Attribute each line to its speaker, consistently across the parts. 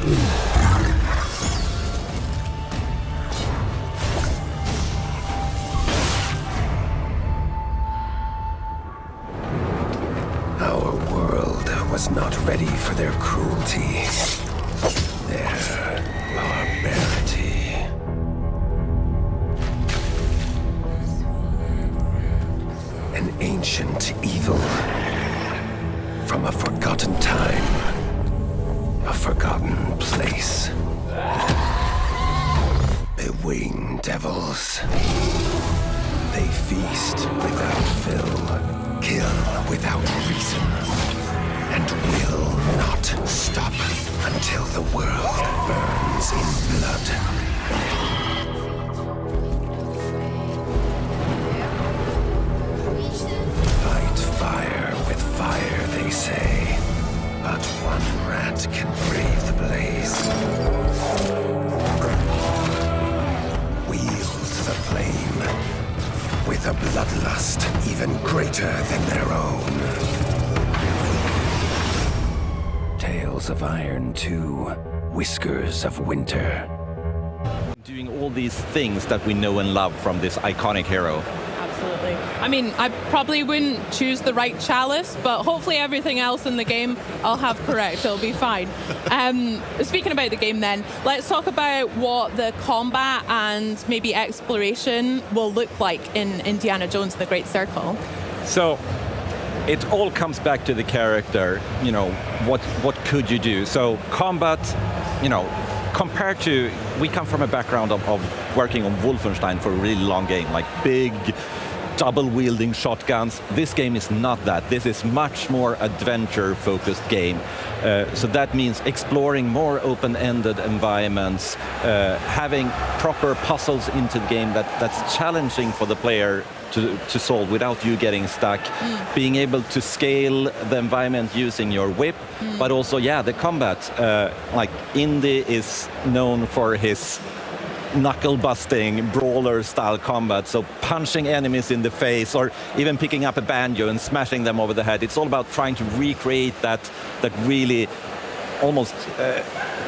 Speaker 1: Our world was not ready for their cruelty, their barbarity. An ancient evil from a forgotten time, a forgotten place. The winged devils. They feast without fill, kill without reason, and will not stop until the world burns in blood. Fight fire with fire, they say, but one rat can brave the blaze. Wield the flame with a bloodlust even greater than their own. Tales of Iron 2, Whiskers of Winter.
Speaker 2: Doing all these things that we know and love from this iconic hero.
Speaker 3: Absolutely. I mean, I probably wouldn't choose the right chalice, but hopefully everything else in the game I'll have correct. It'll be fine. Speaking about the game then, let's talk about what the combat and maybe exploration will look like in Indiana Jones and the Great Circle.
Speaker 2: So it all comes back to the character, you know, what could you do? So combat, you know, compared to, we come from a background of working on Wolfenstein for a really long game, like big, double-wielding shotguns. This game is not that. This is much more adventure-focused game. So that means exploring more open-ended environments, having proper puzzles into the game that's challenging for the player to solve without you getting stuck, being able to scale the environment using your whip, but also, yeah, the combat. Like Indy is known for his knuckle-busting, brawler-style combat, so punching enemies in the face or even picking up a banjo and smashing them over the head. It's all about trying to recreate that really almost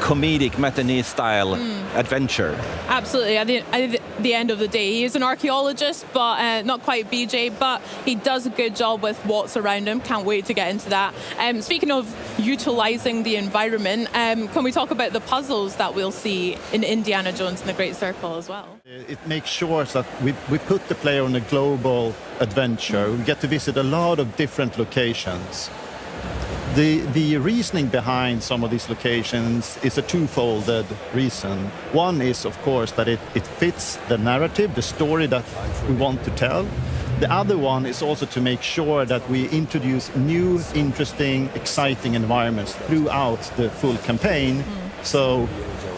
Speaker 2: comedic matinee-style adventure.
Speaker 3: Absolutely. At the end of the day, he is an archaeologist, but not quite BJ, but he does a good job with what's around him. Can't wait to get into that. Speaking of utilizing the environment, can we talk about the puzzles that we'll see in Indiana Jones and the Great Circle as well?
Speaker 4: It makes sure that we put the player on a global adventure. We get to visit a lot of different locations. The reasoning behind some of these locations is a twofold reason. One is, of course, that it fits the narrative, the story that we want to tell. The other one is also to make sure that we introduce new, interesting, exciting environments throughout the full campaign. So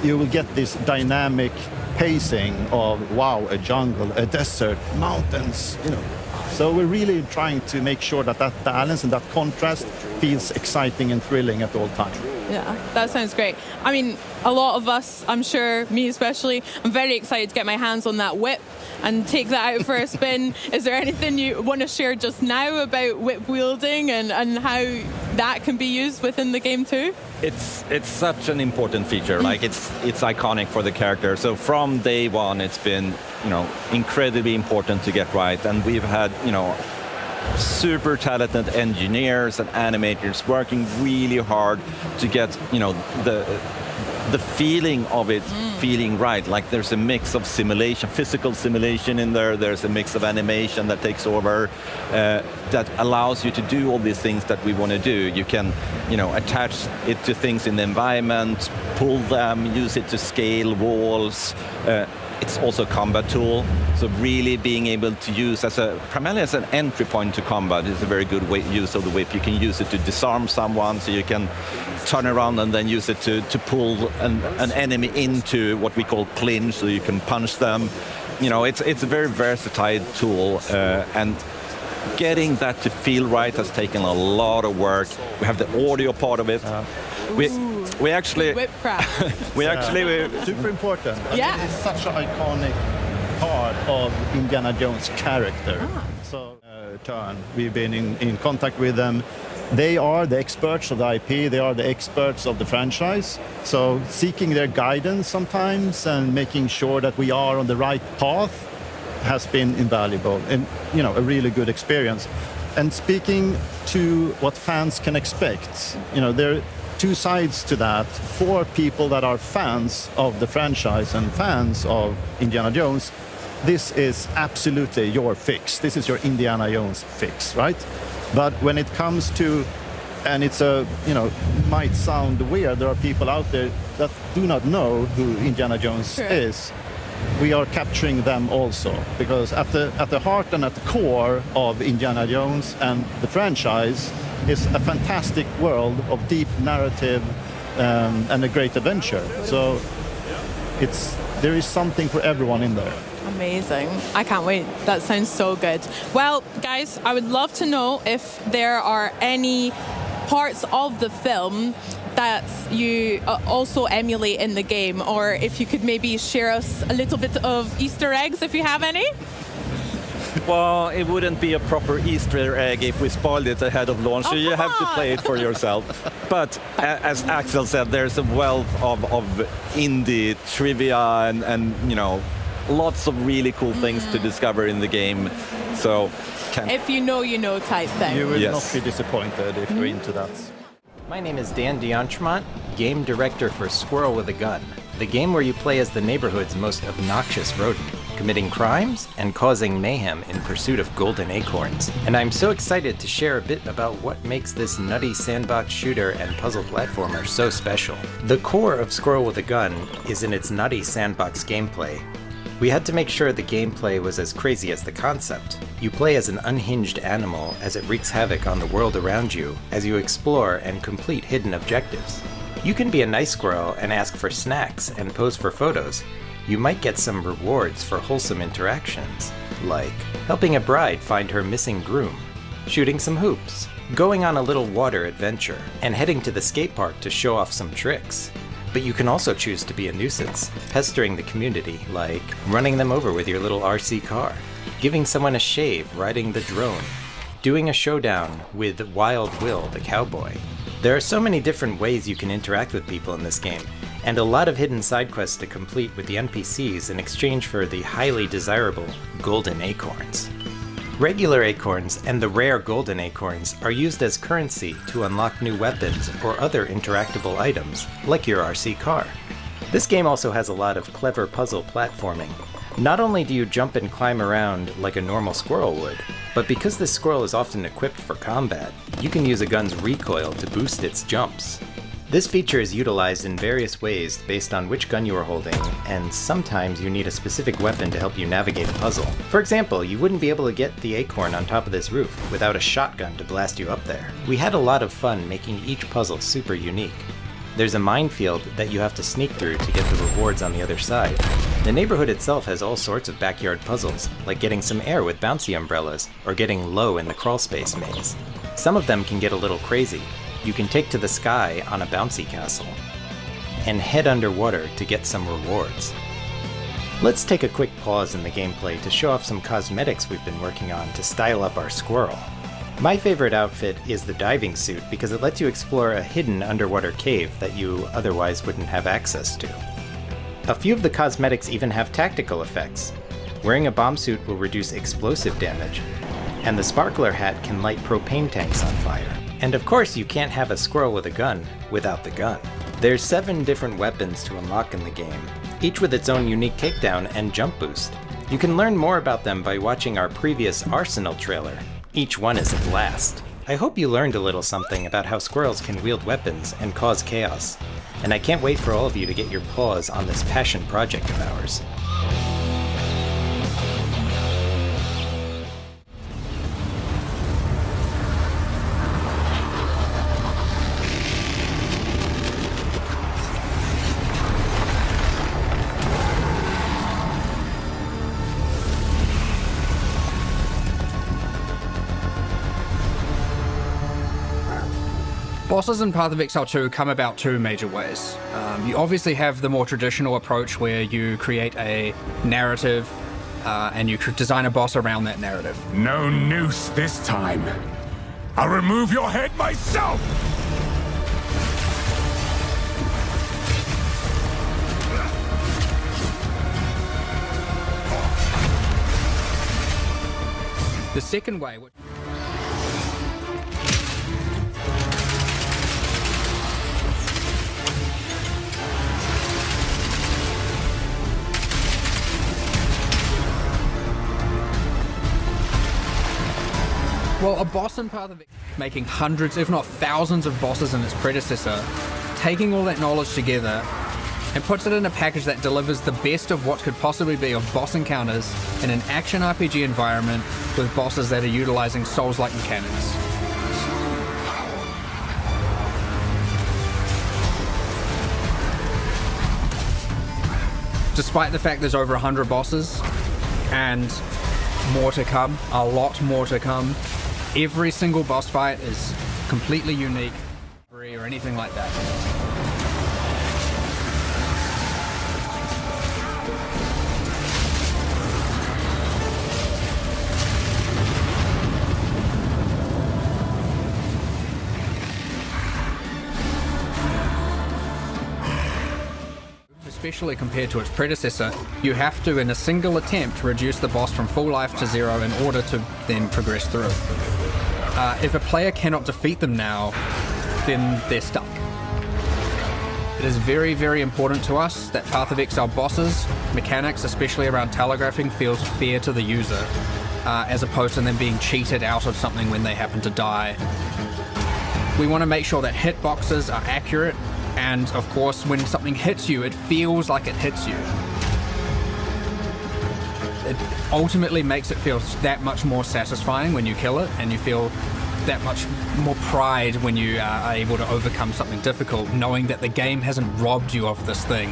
Speaker 4: you will get this dynamic pacing of, wow, a jungle, a desert, mountains, you know. So we're really trying to make sure that that balance and that contrast feels exciting and thrilling at all times.
Speaker 3: Yeah, that sounds great. I mean, a lot of us, I'm sure, me especially, I'm very excited to get my hands on that whip and take that out for a spin. Is there anything you want to share just now about whip wielding and how that can be used within the game too?
Speaker 2: It's such an important feature. Like it's iconic for the character. So from day one, it's been, you know, incredibly important to get right. And we've had, you know, super talented engineers and animators working really hard to get, you know, the feeling of it feeling right. Like there's a mix of simulation, physical simulation in there. There's a mix of animation that takes over that allows you to do all these things that we want to do. You can, you know, attach it to things in the environment, pull them, use it to scale walls. It's also a combat tool, so really being able to use primarily as an entry point to combat is a very good use of the whip. You can use it to disarm someone, so you can turn around and then use it to pull an enemy into what we call clinch, so you can punch them. You know, it's a very versatile tool, and getting that to feel right has taken a lot of work. We have the audio part of it. We actually
Speaker 4: super important.
Speaker 3: Yeah.
Speaker 4: I mean, it's such an iconic part of Indiana Jones' character. So we've been in contact with them. They are the experts of the IP, they are the experts of the franchise. So seeking their guidance sometimes and making sure that we are on the right path has been invaluable and, you know, a really good experience. And speaking to what fans can expect, you know, there are two sides to that. For people that are fans of the franchise and fans of Indiana Jones, this is absolutely your fix. This is your Indiana Jones fix, right? But when it comes to, and it's a, you know, might sound weird, there are people out there that do not know who Indiana Jones is. We are capturing them also, because at the heart and at the core of Indiana Jones and the franchise is a fantastic world of deep narrative and a great adventure. So there is something for everyone in there.
Speaker 3: Amazing. I can't wait. That sounds so good. Well, guys, I would love to know if there are any parts of the film that you also emulate in the game, or if you could maybe share us a little bit of Easter eggs if you have any.
Speaker 2: Well, it wouldn't be a proper Easter egg if we spoiled it ahead of launch, so you have to play it for yourself. But as Axel said, there's a wealth of indie trivia and you know, lots of really cool things to discover in the game. So,
Speaker 3: if you know type thing.
Speaker 4: You will not be disappointed if you're into that.
Speaker 5: My name is Dan D'Entremont, game director for Squirrel with a Gun, the game where you play as the neighborhood's most obnoxious rodent, committing crimes and causing mayhem in pursuit of golden acorns. And I'm so excited to share a bit about what makes this nutty sandbox shooter and puzzle platformer so special. The core of Squirrel with a Gun is in its nutty sandbox gameplay. We had to make sure the gameplay was as crazy as the concept. You play as an unhinged animal as it wreaks havoc on the world around you as you explore and complete hidden objectives. You can be a nice squirrel and ask for snacks and pose for photos. You might get some rewards for wholesome interactions, like helping a bride find her missing groom, shooting some hoops, going on a little water adventure, and heading to the skate park to show off some tricks. But you can also choose to be a nuisance, pestering the community, like running them over with your little RC car, giving someone a shave riding the drone, doing a showdown with Wild Will the cowboy. There are so many different ways you can interact with people in this game, and a lot of hidden side quests to complete with the NPCs in exchange for the highly desirable golden acorns. Regular acorns and the rare golden acorns are used as currency to unlock new weapons or other interactable items, like your RC car. This game also has a lot of clever puzzle platforming. Not only do you jump and climb around like a normal squirrel would, but because this squirrel is often equipped for combat, you can use a gun's recoil to boost its jumps. This feature is utilized in various ways based on which gun you are holding, and sometimes you need a specific weapon to help you navigate a puzzle. For example, you wouldn't be able to get the acorn on top of this roof without a shotgun to blast you up there. We had a lot of fun making each puzzle super unique. There's a minefield that you have to sneak through to get the rewards on the other side. The neighborhood itself has all sorts of backyard puzzles, like getting some air with bouncy umbrellas, or getting low in the crawlspace maze. Some of them can get a little crazy. You can take to the sky on a bouncy castle, and head underwater to get some rewards. Let's take a quick pause in the gameplay to show off some cosmetics we've been working on to style up our squirrel. My favorite outfit is the diving suit because it lets you explore a hidden underwater cave that you otherwise wouldn't have access to. A few of the cosmetics even have tactical effects. Wearing a bomb suit will reduce explosive damage, and the sparkler hat can light propane tanks on fire. And of course, you can't have a squirrel with a gun without the gun. There's 7 different weapons to unlock in the game, each with its own unique takedown and jump boost. You can learn more about them by watching our previous Arsenal trailer. Each one is a blast. I hope you learned a little something about how squirrels can wield weapons and cause chaos. And I can't wait for all of you to get your paws on this passion project of ours.
Speaker 6: Bosses in Path of Exile 2 come about 2 major ways. You obviously have the more traditional approach where you create a narrative and you design a boss around that narrative.
Speaker 7: No noose this time.
Speaker 1: I'll remove your head myself!
Speaker 6: The second way, well, a boss in Path of Exile, making hundreds, if not thousands of bosses in its predecessor, taking all that knowledge together and puts it in a package that delivers the best of what could possibly be of boss encounters in an action RPG environment with bosses that are utilizing Souls-like mechanics. Despite the fact there's over 100 bosses and more to come, a lot more to come, every single boss fight is completely unique or anything like that. Especially compared to its predecessor, you have to, in a single attempt, reduce the boss from full life to 0 in order to then progress through. If a player cannot defeat them now, then they're stuck. It is very, very important to us that Path of Exile bosses, mechanics, especially around telegraphing, feels fair to the user, as opposed to them being cheated out of something when they happen to die. We want to make sure that hitboxes are accurate, and of course, when something hits you, it feels like it hits you. It ultimately makes it feel that much more satisfying when you kill it, and you feel that much more pride when you are able to overcome something difficult, knowing that the game hasn't robbed you of this thing.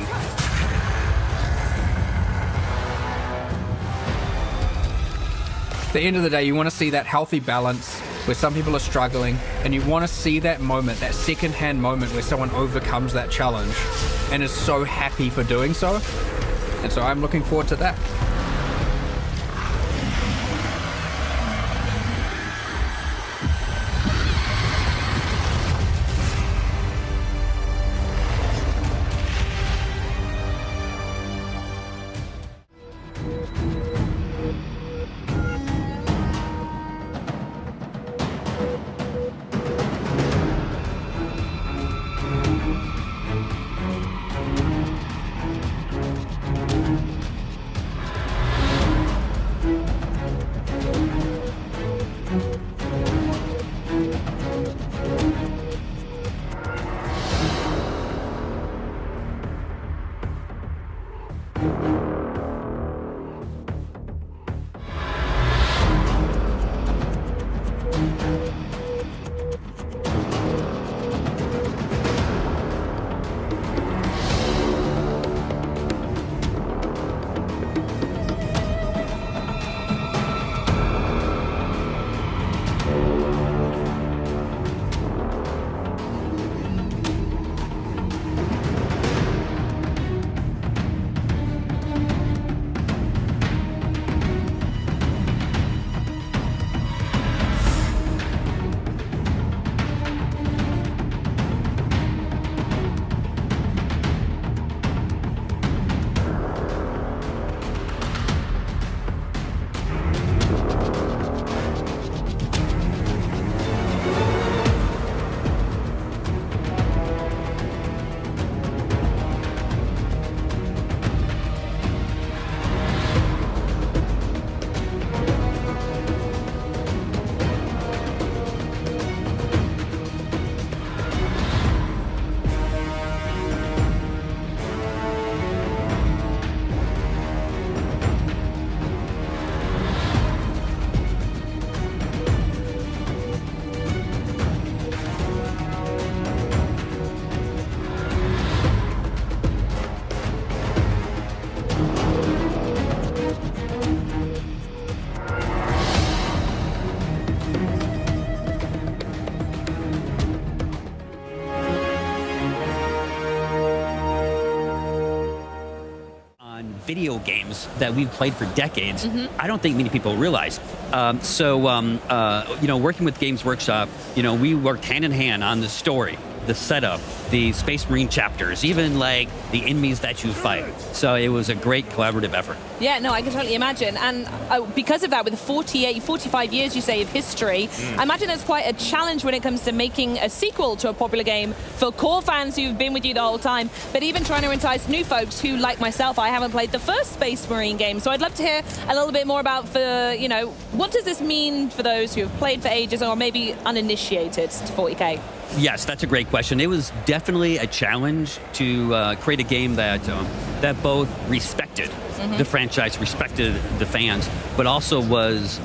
Speaker 6: At the end of the day, you want to see that healthy balance where some people are struggling, and you want to see that moment, that second-hand moment where someone overcomes that challenge and is so happy for doing so. And so I'm looking forward to that.
Speaker 7: video games that we've played for decades, I don't think many people realize. Working with Games Workshop, we worked hand in hand on the story, the setup, the Space Marine chapters, even like the enemies that you fight. So it was a great collaborative effort.
Speaker 3: Yeah, no, I can totally imagine. And because of that, with 45 years, you say, of history, I imagine it's quite a challenge when it comes to making a sequel to a popular game for core fans who've been with you the whole time, but even trying to entice new folks who, like myself, I haven't played the first Space Marine game. So I'd love to hear a little bit more about, what does this mean for those who have played for ages or maybe uninitiated to 40K?
Speaker 7: Yes, that's a great question. It was definitely a challenge to create a game that both respected the franchise, respected the fans, but also was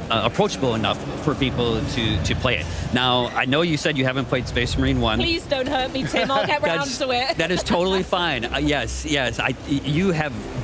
Speaker 7: approachable enough for people to play it. Now, I know you said you haven't played Space Marine 1.
Speaker 3: Please don't hurt me, Tim. I'll get round to it.
Speaker 7: That is totally fine. Yes.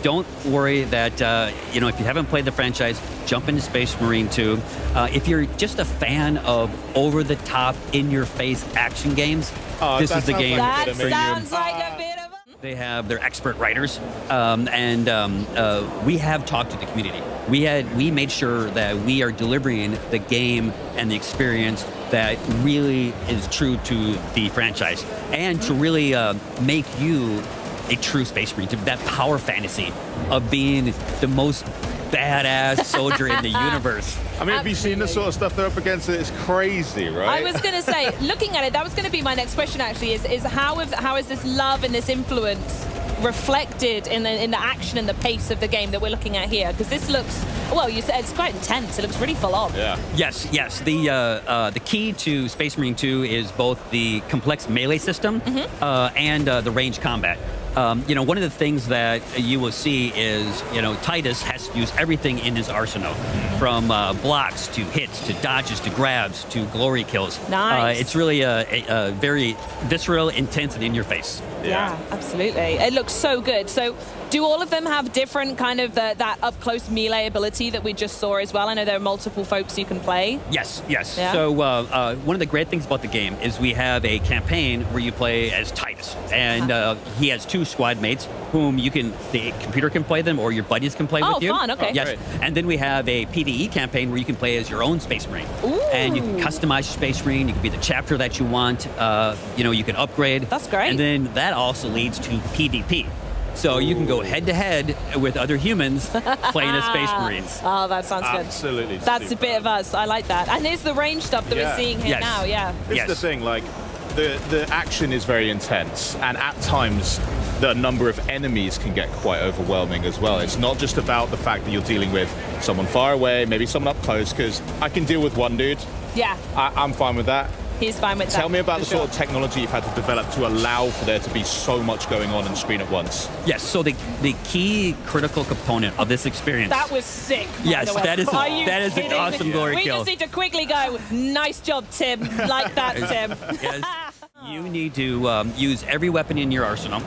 Speaker 7: Don't worry that, if you haven't played the franchise, jump into Space Marine 2. If you're just a fan of over-the-top, in-your-face action games, this is the game
Speaker 3: That
Speaker 7: for you.
Speaker 3: sounds like a bit of a...
Speaker 7: They have their expert writers, we have talked to the community. We made sure that we are delivering the game and the experience that really is true to the franchise, and to really make you a true Space Marine, to that power fantasy of being the most badass soldier in the universe.
Speaker 8: I mean, have you seen the sort of stuff they're up against? It's crazy, right?
Speaker 3: I was going to say, looking at it, that was going to be my next question, actually, is how is this love and this influence reflected in the action and the pace of the game that we're looking at here? Because this looks, well, you said it's quite intense. It looks really full on.
Speaker 8: Yeah.
Speaker 7: Yes. The key to Space Marine 2 is both the complex melee system and the range combat. One of the things that you will see is, Titus has to use everything in his arsenal, from blocks to hits to dodges to grabs to glory kills.
Speaker 3: Nice.
Speaker 7: It's really a very visceral, intense, and in your face.
Speaker 3: Yeah, absolutely. It looks so good. So do all of them have different kind of that up-close melee ability that we just saw as well? I know there are multiple folks you can play.
Speaker 7: Yes.
Speaker 3: Yeah.
Speaker 7: So one of the great things about the game is we have a campaign where you play as Titus, and he has two squad mates whom the computer can play them, or your buddies can play with you.
Speaker 3: Oh, fun, okay.
Speaker 7: Yes.
Speaker 8: Great.
Speaker 7: And then we have a PvE campaign where you can play as your own Space Marine.
Speaker 3: Ooh.
Speaker 7: And you can customize your Space Marine. You can be the chapter that you want. You can upgrade.
Speaker 3: That's great.
Speaker 7: And then that also leads to PvP. So you can go head-to-head with other humans playing as Space Marines.
Speaker 3: Oh, that sounds good.
Speaker 8: Absolutely.
Speaker 3: That's a bit of us. I like that. And here's the range stuff that we're seeing here
Speaker 7: Yes.
Speaker 3: now, yeah.
Speaker 8: This is the thing, like, the action is very intense, and at times the number of enemies can get quite overwhelming as well. It's not just about the fact that you're dealing with someone far away, maybe someone up close, because I can deal with one dude.
Speaker 3: Yeah,
Speaker 8: I'm fine with that.
Speaker 3: he's fine with that.
Speaker 8: Tell me about the
Speaker 3: for
Speaker 8: sort
Speaker 3: sure.
Speaker 8: of technology you've had to develop to allow for there to be so much going on screen at once.
Speaker 7: Yes, so the key critical component of this experience.
Speaker 3: That was sick. by
Speaker 7: Yes,
Speaker 3: the way.
Speaker 7: that is
Speaker 3: Are you
Speaker 7: an
Speaker 3: kidding me?
Speaker 7: awesome glory
Speaker 3: We
Speaker 7: kill.
Speaker 3: just need to quickly go, nice job, Tim. Like that, Tim.
Speaker 7: Yes. You need to use every weapon in your arsenal.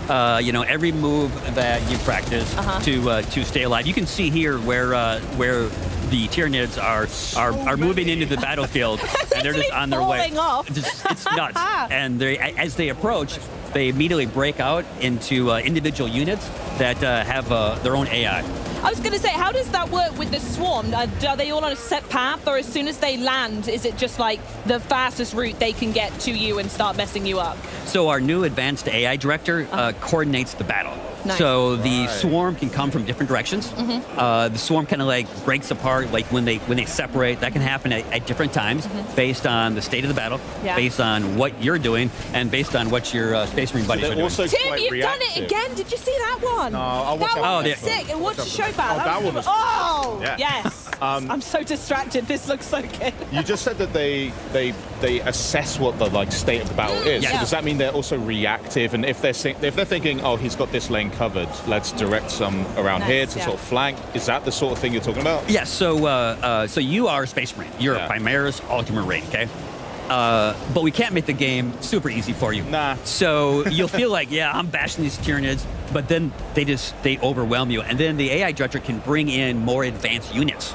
Speaker 7: Every move that you practice to stay alive. You can see here where the Tyranids are moving into the battlefield, and they're just on their way.
Speaker 3: falling off.
Speaker 7: It's nuts. And as they approach, they immediately break out into individual units that have their own AI.
Speaker 3: I was going to say, how does that work with the swarm? Are they all on a set path, or as soon as they land, is it just like the fastest route they can get to you and start messing you up?
Speaker 7: So our new advanced AI director coordinates the battle.
Speaker 3: Nice.
Speaker 7: So the swarm can come from different directions. The swarm kind of like breaks apart, like when they separate. That can happen at different times, based on the state of the battle, based on what you're doing, and based on what your Space Marine buddies are doing.
Speaker 8: Also
Speaker 3: Tim,
Speaker 8: quite
Speaker 3: you've
Speaker 8: reactive.
Speaker 3: done it again. Did you see that one?
Speaker 8: No, I'll watch
Speaker 3: that
Speaker 8: that
Speaker 3: one
Speaker 8: one.
Speaker 3: was sick. And what's the show about?
Speaker 8: Oh, that one was-
Speaker 3: Oh,
Speaker 8: Yeah.
Speaker 3: yes. I'm so distracted. This looks so good.
Speaker 8: You just said that they assess what the state of the battle is.
Speaker 7: Yeah.
Speaker 8: So does that mean they're also reactive? And if they're thinking, oh, he's got this lane covered, let's direct some around here to sort of flank. Is that the sort of thing you're talking about?
Speaker 7: Yes. So you are a Space Marine. You're a Primaris Ultramarine. Okay. But we can't make the game super easy for you.
Speaker 8: Nah.
Speaker 7: So you'll feel like, I'm bashing these Tyranids, but then they overwhelm you. And then the AI director can bring in more advanced units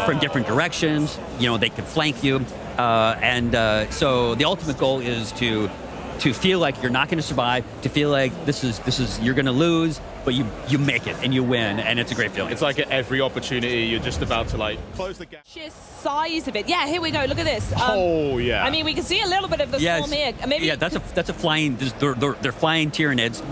Speaker 7: from different directions. They can flank you. So the ultimate goal is to to feel like you're not going to survive, to feel like this is you're going to lose, but you make it and you win, and it's a great feeling.
Speaker 8: It's like at every opportunity you're just about to like close the gap.
Speaker 9: Sheer size of it. Yeah, here we go. Look at this.
Speaker 8: Oh yeah.
Speaker 9: I mean, we can see a little bit of the
Speaker 7: Yes.
Speaker 9: storm here. Maybe.
Speaker 7: Yeah, that's a flying. They're flying Tyranids.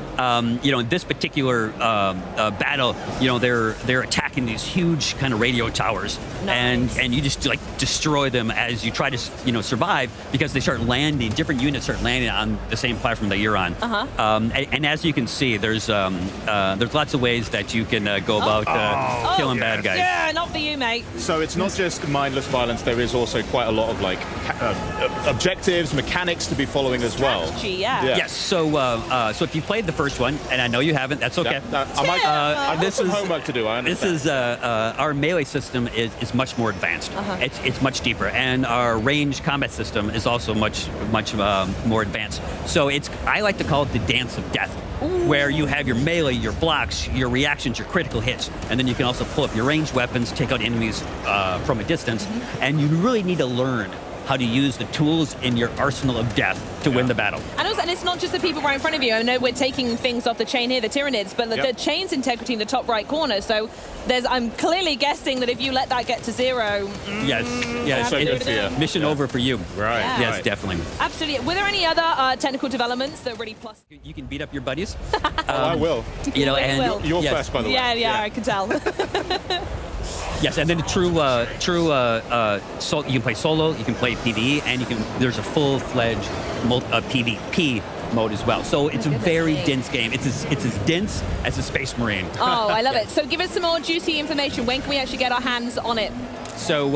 Speaker 7: In this particular battle, they're attacking these huge kind of radio towers,
Speaker 9: Nice.
Speaker 7: and you just like destroy them as you try to survive, because they start landing. Different units start landing on the same platform that you're on. And as you can see, there's lots of ways that you can go about killing bad guys.
Speaker 9: Yeah, not for you, mate.
Speaker 8: So it's not just mindless violence. There is also quite a lot of like objectives, mechanics to be following as well.
Speaker 9: Strategy, yeah.
Speaker 7: Yes. So if you played the first one, and I know you haven't, that's okay.
Speaker 8: I've got some homework to do. I understand.
Speaker 7: This is our melee system is much more advanced. It's much deeper, and our range combat system is also much more advanced. So I like to call it the dance of death, where you have your melee, your blocks, your reactions, your critical hits, and then you can also pull up your ranged weapons, take out enemies from a distance, and you really need to learn how to use the tools in your arsenal of death to win the battle.
Speaker 9: And it's not just the people right in front of you. I know we're taking things off the chain here, the Tyranids, but the chain's integrity in the top right corner. So I'm clearly guessing that if you let that get to zero,
Speaker 7: yes,
Speaker 8: So good for you.
Speaker 7: mission over for you.
Speaker 8: Right.
Speaker 9: Yeah.
Speaker 7: Yes,
Speaker 8: right.
Speaker 7: definitely.
Speaker 9: absolutely. Were there any other technical developments that really plus?
Speaker 7: You can beat up your buddies.
Speaker 8: I will.
Speaker 7: And
Speaker 9: will.
Speaker 8: You're
Speaker 7: yes.
Speaker 8: first, by the way.
Speaker 9: Yeah, I can tell.
Speaker 7: Yes, and then the true you can play solo, you can play PvE, and there's a full-fledged PvP mode as well. So it's a very dense game. It's as dense as a Space Marine.
Speaker 9: Oh, I love it. So give us some more juicy information. When can we actually get our hands on it?
Speaker 7: So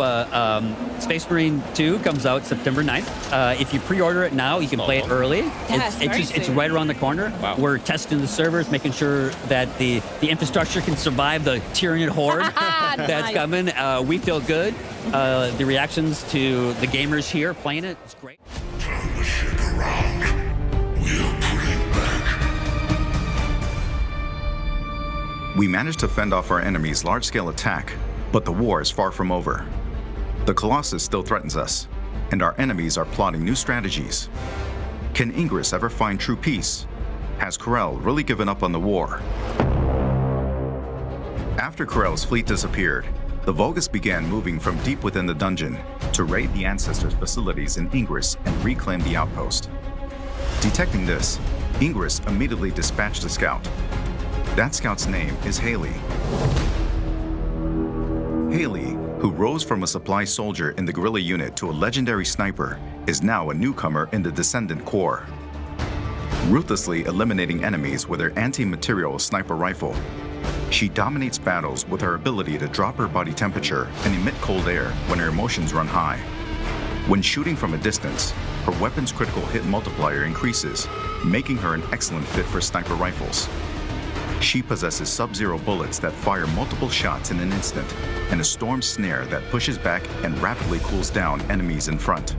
Speaker 7: Space Marine 2 comes out September 9th. If you pre-order it now, you can play it early.
Speaker 9: Yes,
Speaker 7: It's right around the corner.
Speaker 8: Wow.
Speaker 7: We're testing the servers, making sure that the infrastructure can survive the Tyranid horde that's
Speaker 9: Nice.
Speaker 7: coming. We feel good. The reactions to the gamers here playing it, it's great.
Speaker 1: Turn the ship around. We'll put it back.
Speaker 10: We managed to fend off our enemy's large-scale attack, but the war is far from over. The Colossus still threatens us, and our enemies are plotting new strategies. Can Ingress ever find true peace? Has Corel really given up on the war? After Corel's fleet disappeared, the Vulgus began moving from deep within the dungeon to raid the Ancestors' facilities in Ingress and reclaim the outpost. Detecting this, Ingress immediately dispatched a scout. That scout's name is Haley. Haley, who rose from a supply soldier in the guerrilla unit to a legendary sniper, is now a newcomer in the Descendant Corps. Ruthlessly eliminating enemies with her anti-material sniper rifle, she dominates battles with her ability to drop her body temperature and emit cold air when her emotions run high. When shooting from a distance, her weapon's critical hit multiplier increases, making her an excellent fit for sniper rifles. She possesses sub-zero bullets that fire multiple shots in an instant, and a storm snare that pushes back and rapidly cools down enemies in front.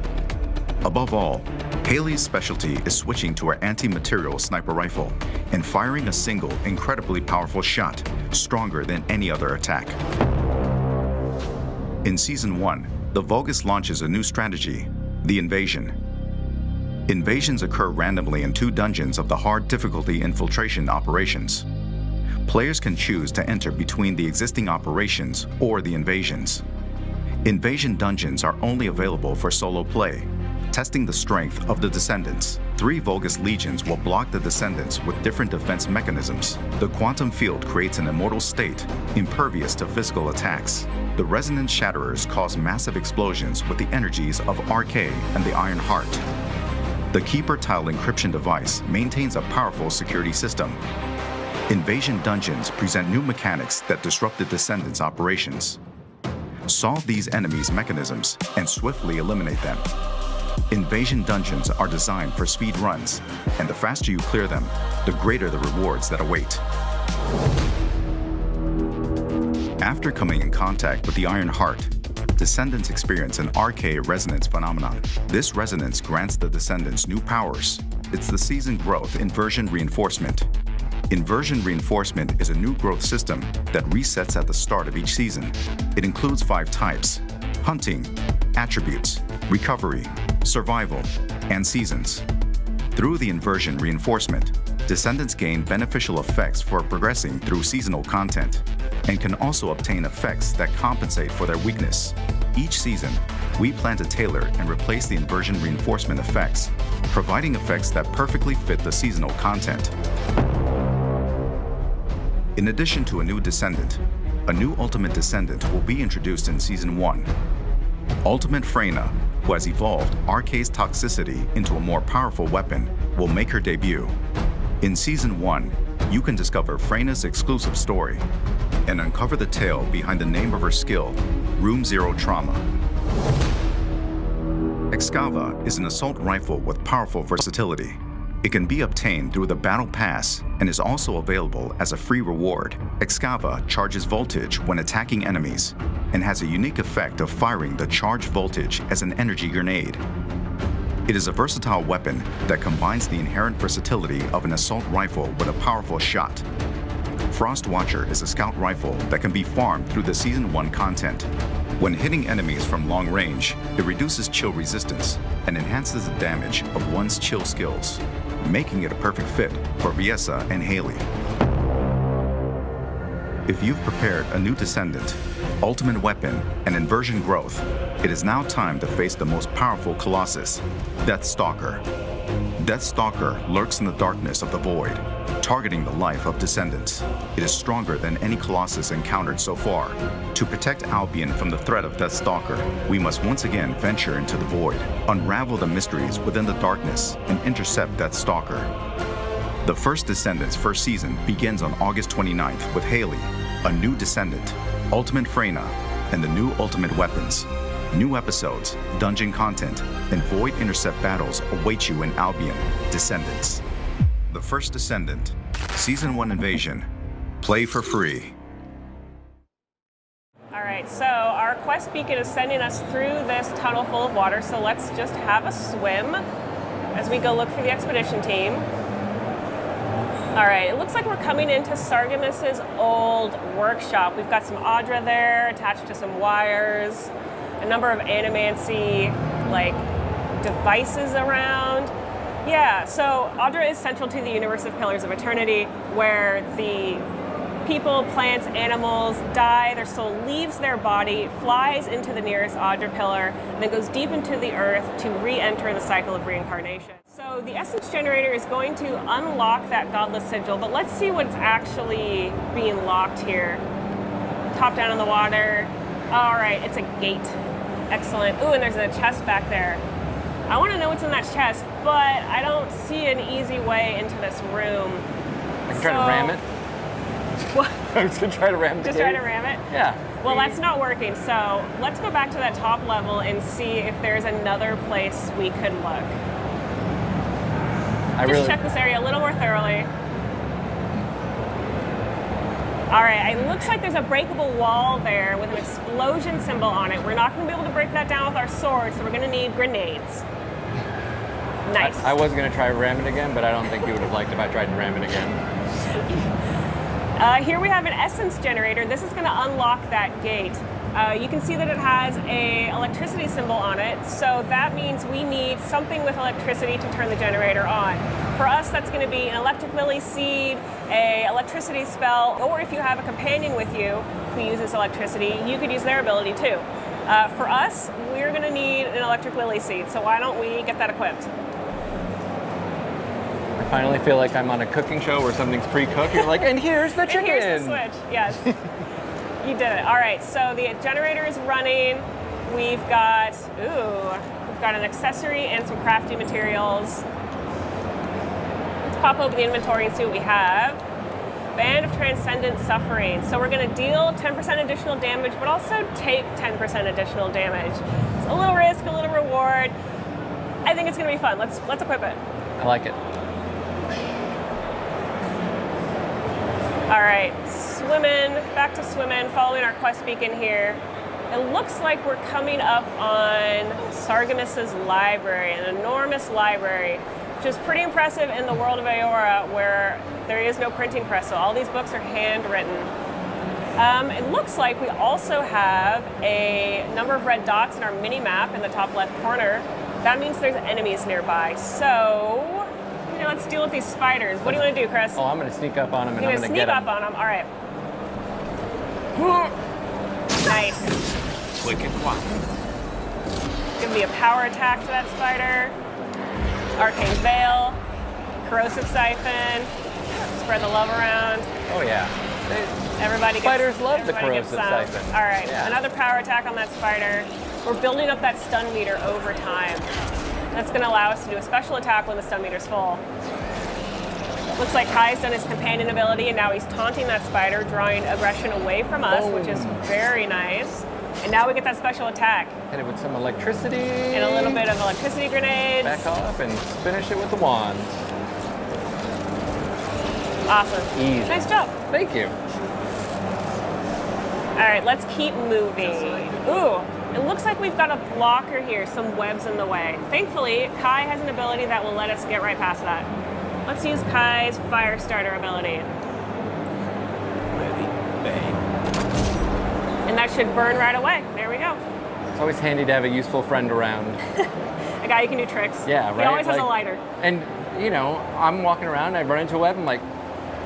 Speaker 10: Above all, Haley's specialty is switching to her anti-material sniper rifle and firing a single, incredibly powerful shot, stronger than any other attack. In Season 1, the Vulgus launches a new strategy, the Invasion. Invasions occur randomly in 2 dungeons of the hard difficulty infiltration operations. Players can choose to enter between the existing operations or the invasions. Invasion dungeons are only available for solo play, testing the strength of the Descendants. 3 Vulgus legions will block the Descendants with different defense mechanisms. The quantum field creates an immortal state, impervious to physical attacks. The Resonance Shatterers cause massive explosions with the energies of RK and the Iron Heart. The Keeper Tile encryption device maintains a powerful security system. Invasion dungeons present new mechanics that disrupt the Descendants' operations. Solve these enemies' mechanisms and swiftly eliminate them. Invasion dungeons are designed for speed runs, and the faster you clear them, the greater the rewards that await. After coming in contact with the Iron Heart, Descendants experience an RK resonance phenomenon. This resonance grants the Descendants new powers. It's the season growth inversion reinforcement. Inversion reinforcement is a new growth system that resets at the start of each season. It includes 5 types: hunting, attributes, recovery, survival, and seasons. Through the inversion reinforcement, Descendants gain beneficial effects for progressing through seasonal content, and can also obtain effects that compensate for their weakness. Each season, we plan to tailor and replace the inversion reinforcement effects, providing effects that perfectly fit the seasonal content. In addition to a new Descendant, a new Ultimate Descendant will be introduced in Season 1. Ultimate Freyna, who has evolved Arcade's toxicity into a more powerful weapon, will make her debut. In Season 1, you can discover Freyna's exclusive story and uncover the tale behind the name of her skill, Room Zero Trauma. Excava is an assault rifle with powerful versatility. It can be obtained through the Battle Pass and is also available as a free reward. Excava charges voltage when attacking enemies and has a unique effect of firing the charged voltage as an energy grenade. It is a versatile weapon that combines the inherent versatility of an assault rifle with a powerful shot. Frost Watcher is a scout rifle that can be farmed through the Season 1 content. When hitting enemies from long range, it reduces chill resistance and enhances the damage of one's chill skills, making it a perfect fit for Viessa and Haley. If you've prepared a new Descendant, ultimate weapon, and inversion growth, it is now time to face the most powerful Colossus, Deathstalker. Deathstalker lurks in the darkness of the void, targeting the life of Descendants. It is stronger than any Colossus encountered so far. To protect Albion from the threat of Deathstalker, we must once again venture into the void, unravel the mysteries within the darkness, and intercept Deathstalker. The first Descendants first season begins on August 29th with Haley, a new Descendant, Ultimate Freyna, and the new Ultimate Weapons. New episodes, dungeon content, and void intercept battles await you in Albion, Descendants. The first Descendant, Season 1 Invasion. Play for free.
Speaker 11: All right, so our quest beacon is sending us through this tunnel full of water, so let's just have a swim as we go look for the expedition team. All right, it looks like we're coming into Sargemus's old workshop. We've got some Audra there attached to some wires, a number of animancy devices around. Yeah, so Audra is central to the universe of Pillars of Eternity, where the people, plants, animals die, their soul leaves their body, flies into the nearest Audra pillar, and then goes deep into the earth to re-enter the cycle of reincarnation. So the essence generator is going to unlock that godless sigil, but let's see what's actually being locked here. Top down in the water. All right, it's a gate. Excellent. Ooh, and there's a chest back there. I want to know what's in that chest, but I don't see an easy way into this room.
Speaker 12: I can try to ram it.
Speaker 11: What?
Speaker 12: I'm just gonna try to ram it.
Speaker 11: Just try to ram it?
Speaker 12: Yeah.
Speaker 11: Well, that's not working, so let's go back to that top level and see if there's another place we could look. Just check this area a little more thoroughly. All right, it looks like there's a breakable wall there with an explosion symbol on it. We're not going to be able to break that down with our swords, so we're going to need grenades. Nice.
Speaker 12: I was going to try to ram it again, but I don't think you would have liked if I tried to ram it again.
Speaker 11: Here we have an essence generator. This is going to unlock that gate. You can see that it has an electricity symbol on it, so that means we need something with electricity to turn the generator on. For us, that's going to be an electric lily seed, an electricity spell, or if you have a companion with you who uses electricity, you could use their ability too. For us, we're going to need an electric lily seed, so why don't we get that equipped?
Speaker 12: I finally feel like I'm on a cooking show where something's pre-cooked. You're like, and here's the chicken!
Speaker 11: And here's the switch, yes. You did it. All right, so the generator is running. We've got an accessory and some crafting materials. Let's pop open the inventory and see what we have. Band of Transcendent Suffering. So we're gonna deal 10% additional damage, but also take 10% additional damage. It's a little risk, a little reward. I think it's gonna be fun. Let's equip it.
Speaker 12: I like it.
Speaker 11: All right, back to swimming, following our quest beacon here. It looks like we're coming up on Sargemus's library, an enormous library, which is pretty impressive in the world of AORA, where there is no printing press, so all these books are handwritten. It looks like we also have a number of red dots in our mini-map in the top left corner. That means there's enemies nearby. So let's deal with these spiders. What do you want to do, Chris?
Speaker 12: Oh, I'm going to sneak up on him and
Speaker 11: You're
Speaker 12: I'm
Speaker 11: going
Speaker 12: going
Speaker 11: to
Speaker 12: to
Speaker 11: sneak
Speaker 12: get
Speaker 11: up
Speaker 12: him.
Speaker 11: on them. All right. Nice.
Speaker 1: Quick and quiet.
Speaker 11: Give me a power attack to that spider. Arcane Veil. Corrosive Siphon. Spread the love around.
Speaker 12: Oh, yeah.
Speaker 11: Everybody
Speaker 12: Spiders love the
Speaker 11: everybody gets
Speaker 12: corrosive
Speaker 11: some.
Speaker 12: siphon.
Speaker 11: All right,
Speaker 12: Yeah.
Speaker 11: another power attack on that spider. We're building up that stun meter over time. That's going to allow us to do a special attack when the stun meter's full. Looks like Kai's done his companion ability, and now he's taunting that spider, drawing aggression away from us, which is very nice. And now we get that special attack.
Speaker 12: Hit it with some electricity.
Speaker 11: And a little bit of electricity grenades.
Speaker 12: Back off and finish it with the wand.
Speaker 11: Awesome.
Speaker 12: Easy.
Speaker 11: Nice job.
Speaker 12: Thank you.
Speaker 11: All right, let's keep moving. Ooh, it looks like we've got a blocker here, some webs in the way. Thankfully, Kai has an ability that will let us get right past that. Let's use Kai's fire starter ability.
Speaker 1: Ready, bang.
Speaker 11: And that should burn right away. There we go.
Speaker 12: It's always handy to have a useful friend around.
Speaker 11: A guy who can do tricks.
Speaker 12: Yeah, right?
Speaker 11: He always has a
Speaker 12: Like-
Speaker 11: lighter.
Speaker 12: And, you know, I'm walking around, I run into a web, I'm like,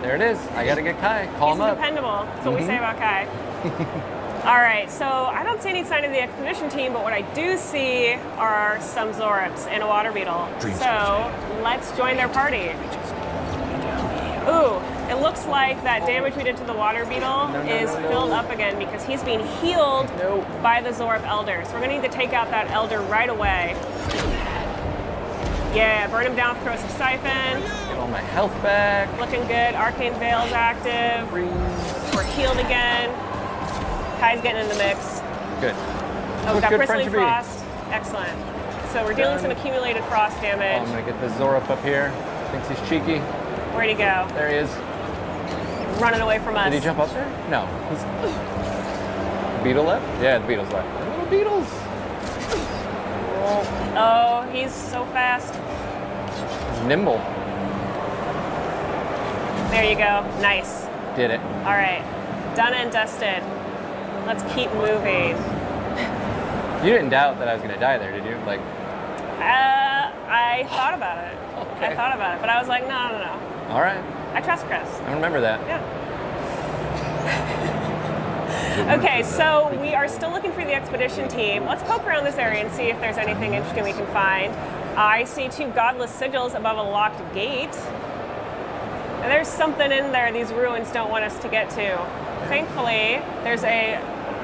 Speaker 12: there it is. I got to get Kai. Call him
Speaker 11: He's
Speaker 12: up.
Speaker 11: dependable. That's what we say about Kai. All right, so I don't see any sign of the expedition team, but what I do see are some Zorops and a water beetle. So let's join their party. Ooh, it looks like that damage we did to the water beetle is filled up again because he's being healed by the Zorop Elder. So we're gonna need to take out that Elder right away. Yeah, burn him down with Corrosive Siphon.
Speaker 12: Get all my health back.
Speaker 11: Looking good. Arcane Veil's active. We're healed again. Kai's getting in the mix.
Speaker 12: Good.
Speaker 11: Oh, we got
Speaker 12: Good
Speaker 11: Bristling
Speaker 12: friend to be.
Speaker 11: Frost. Excellent. So we're dealing with some accumulated frost
Speaker 12: Oh,
Speaker 11: damage.
Speaker 12: I'm going to get the Zorop up here. Thinks he's cheeky.
Speaker 11: Where'd he go?
Speaker 12: There he is.
Speaker 11: Running away from us.
Speaker 12: Did he jump up there? No. He's... Beetle left? Yeah, the beetle's left. The little beetles.
Speaker 11: Oh, he's so fast.
Speaker 12: He's nimble.
Speaker 11: There you go. Nice.
Speaker 12: Did it.
Speaker 11: All right. Done and dusted. Let's keep moving.
Speaker 12: You didn't doubt that I was going to die there, did you? Like,
Speaker 11: I thought about it.
Speaker 12: Okay.
Speaker 11: I thought about it, but I was like, no.
Speaker 12: all right.
Speaker 11: I trust Chris.
Speaker 12: I remember that.
Speaker 11: Yeah. Okay, so we are still looking for the expedition team. Let's poke around this area and see if there's anything interesting we can find. I see 2 godless sigils above a locked gate. And there's something in there these ruins don't want us to get to. Thankfully, there's a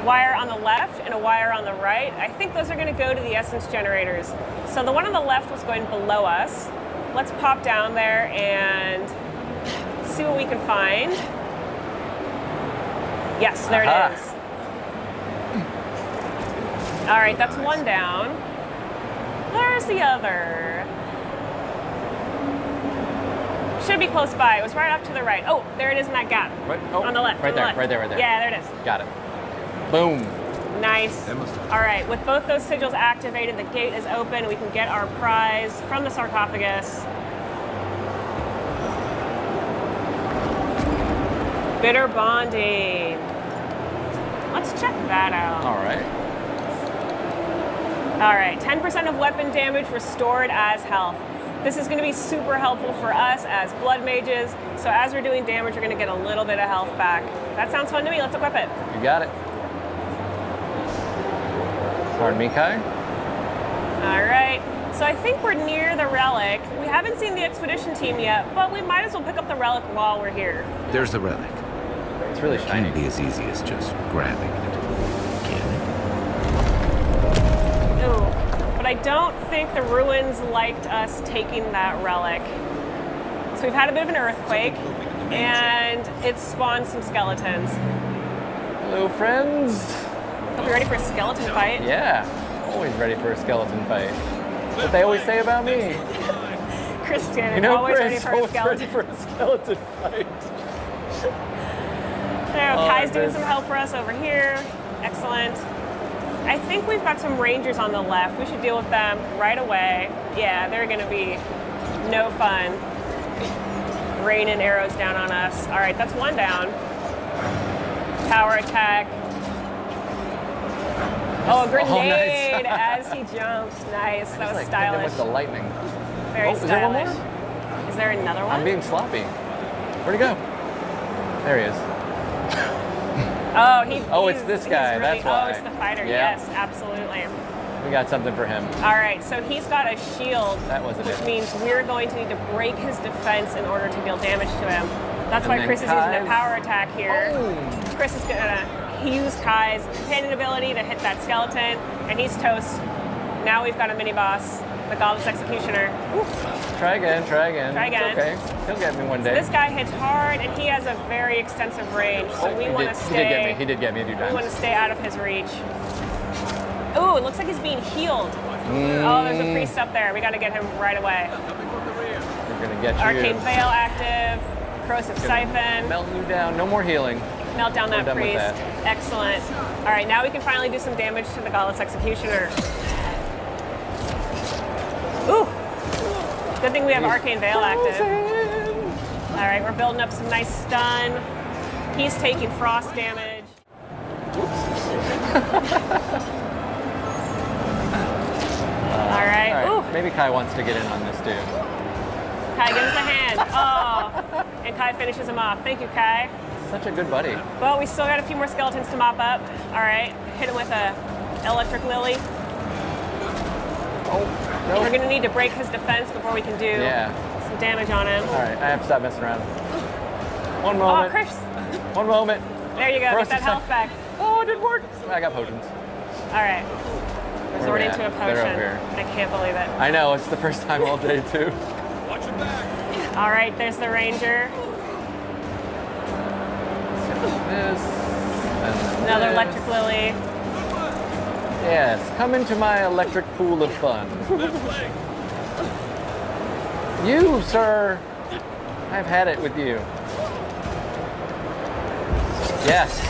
Speaker 11: wire on the left and a wire on the right. I think those are going to go to the essence generators. So the one on the left was going below us. Let's pop down there and see what we can find. Yes, there it is. All right, that's one down. Where's the other? Should be close by. It was right off to the right. Oh, there it is in that gap.
Speaker 12: Right, oh,
Speaker 11: on the left.
Speaker 12: Right
Speaker 11: on the
Speaker 12: there,
Speaker 11: left.
Speaker 12: right there, right there.
Speaker 11: Yeah, there it is.
Speaker 12: Got it. Boom.
Speaker 11: Nice. All right, with both those sigils activated, the gate is open. We can get our prize from the sarcophagus. Bitter bonding. Let's check that out.
Speaker 12: All right.
Speaker 11: All right, 10% of weapon damage restored as health. This is going to be super helpful for us as blood mages. So as we're doing damage, we're going to get a little bit of health back. That sounds fun to me. Let's equip it.
Speaker 12: You got it. Pardon me, Kai.
Speaker 11: All right. So I think we're near the relic. We haven't seen the expedition team yet, but we might as well pick up the relic while we're here.
Speaker 1: There's the relic.
Speaker 12: It's really shiny.
Speaker 1: Can't be as easy as just grabbing it, can it?
Speaker 11: Ooh. But I don't think the ruins liked us taking that relic. So we've had a bit of an earthquake, and it spawned some skeletons.
Speaker 12: Hello, friends.
Speaker 11: Hope you're ready for a skeleton fight.
Speaker 12: Yeah, always ready for a skeleton fight. That's what they always say about me.
Speaker 11: Christian,
Speaker 12: You know,
Speaker 11: always
Speaker 12: Chris,
Speaker 11: ready for a
Speaker 12: always
Speaker 11: skeleton.
Speaker 12: ready for a skeleton fight.
Speaker 11: There,
Speaker 12: Oh,
Speaker 11: Kai's doing
Speaker 12: Chris.
Speaker 11: some help for us over here. Excellent. I think we've got some rangers on the left. We should deal with them right away. Yeah, they're going to be no fun. Raining arrows down on us. All right, that's one down. Power attack. Oh, a grenade
Speaker 12: nice.
Speaker 11: as he jumped. Nice. That was
Speaker 12: Like, hit them
Speaker 11: stylish.
Speaker 12: with the lightning.
Speaker 11: Very
Speaker 12: Is there one more?
Speaker 11: stylish. Is Is there another one?
Speaker 12: I'm being sloppy. Where'd he go? There he is.
Speaker 11: Oh,
Speaker 12: it's this guy, that's why.
Speaker 11: Oh, it's the fighter.
Speaker 12: Yeah.
Speaker 11: Yes, absolutely.
Speaker 12: We got something for him.
Speaker 11: All right, so he's got a shield,
Speaker 12: That wasn't
Speaker 11: which
Speaker 12: it.
Speaker 11: means we're going to need to break his defense in order to deal damage to him. That's
Speaker 12: And
Speaker 11: why
Speaker 12: then
Speaker 11: Chris is using a
Speaker 12: Kai's-
Speaker 11: power attack here.
Speaker 12: Oh.
Speaker 11: Chris is gonna use Kai's companion ability to hit that skeleton, and he's toast. Now we've got a mini boss, the Godless Executioner.
Speaker 12: Try again, try again.
Speaker 11: Try again.
Speaker 12: It's okay. He'll get me one day.
Speaker 11: This guy hits hard, and he has a very extensive range, so we want to stay.
Speaker 12: He did get me a few
Speaker 11: We want
Speaker 12: times.
Speaker 11: to stay out of his reach. Ooh, it looks like he's being healed. Oh, there's a priest up there. We got to get him right away.
Speaker 12: We're gonna get you.
Speaker 11: Arcane Veil active. Corrosive Siphon.
Speaker 12: Melt you down. No more healing.
Speaker 11: Melt down
Speaker 12: We're
Speaker 11: that
Speaker 12: done with
Speaker 11: priest.
Speaker 12: that.
Speaker 11: Excellent. All right, now we can finally do some damage to the Godless Executioner. Ooh. Good thing we have Arcane Veil active. All right, we're building up some nice stun. He's taking frost damage. All right. Ooh.
Speaker 12: Maybe Kai wants to get in on this too.
Speaker 11: Kai, give us a hand. Oh, and Kai finishes him off. Thank you, Kai.
Speaker 12: Such a good buddy.
Speaker 11: Well, we still got a few more skeletons to mop up. All right, hit him with a electric lily.
Speaker 12: Oh, no.
Speaker 11: We're gonna need to break his defense before we can do some damage on him.
Speaker 12: All right, I have to stop messing around. One
Speaker 11: Oh,
Speaker 12: moment.
Speaker 11: Chris.
Speaker 12: One moment.
Speaker 11: There you go.
Speaker 12: First
Speaker 11: Get that health back.
Speaker 12: Oh, it didn't work. I got potions.
Speaker 11: All right. Resorting to a
Speaker 12: They're over
Speaker 11: potion.
Speaker 12: here.
Speaker 11: I can't believe it.
Speaker 12: I know, it's the first time all day too.
Speaker 11: All right, there's the ranger.
Speaker 12: This. And
Speaker 11: Another
Speaker 12: this.
Speaker 11: electric lily.
Speaker 12: Yes, come into my electric pool of fun. You, sir. I've had it with you. Yes.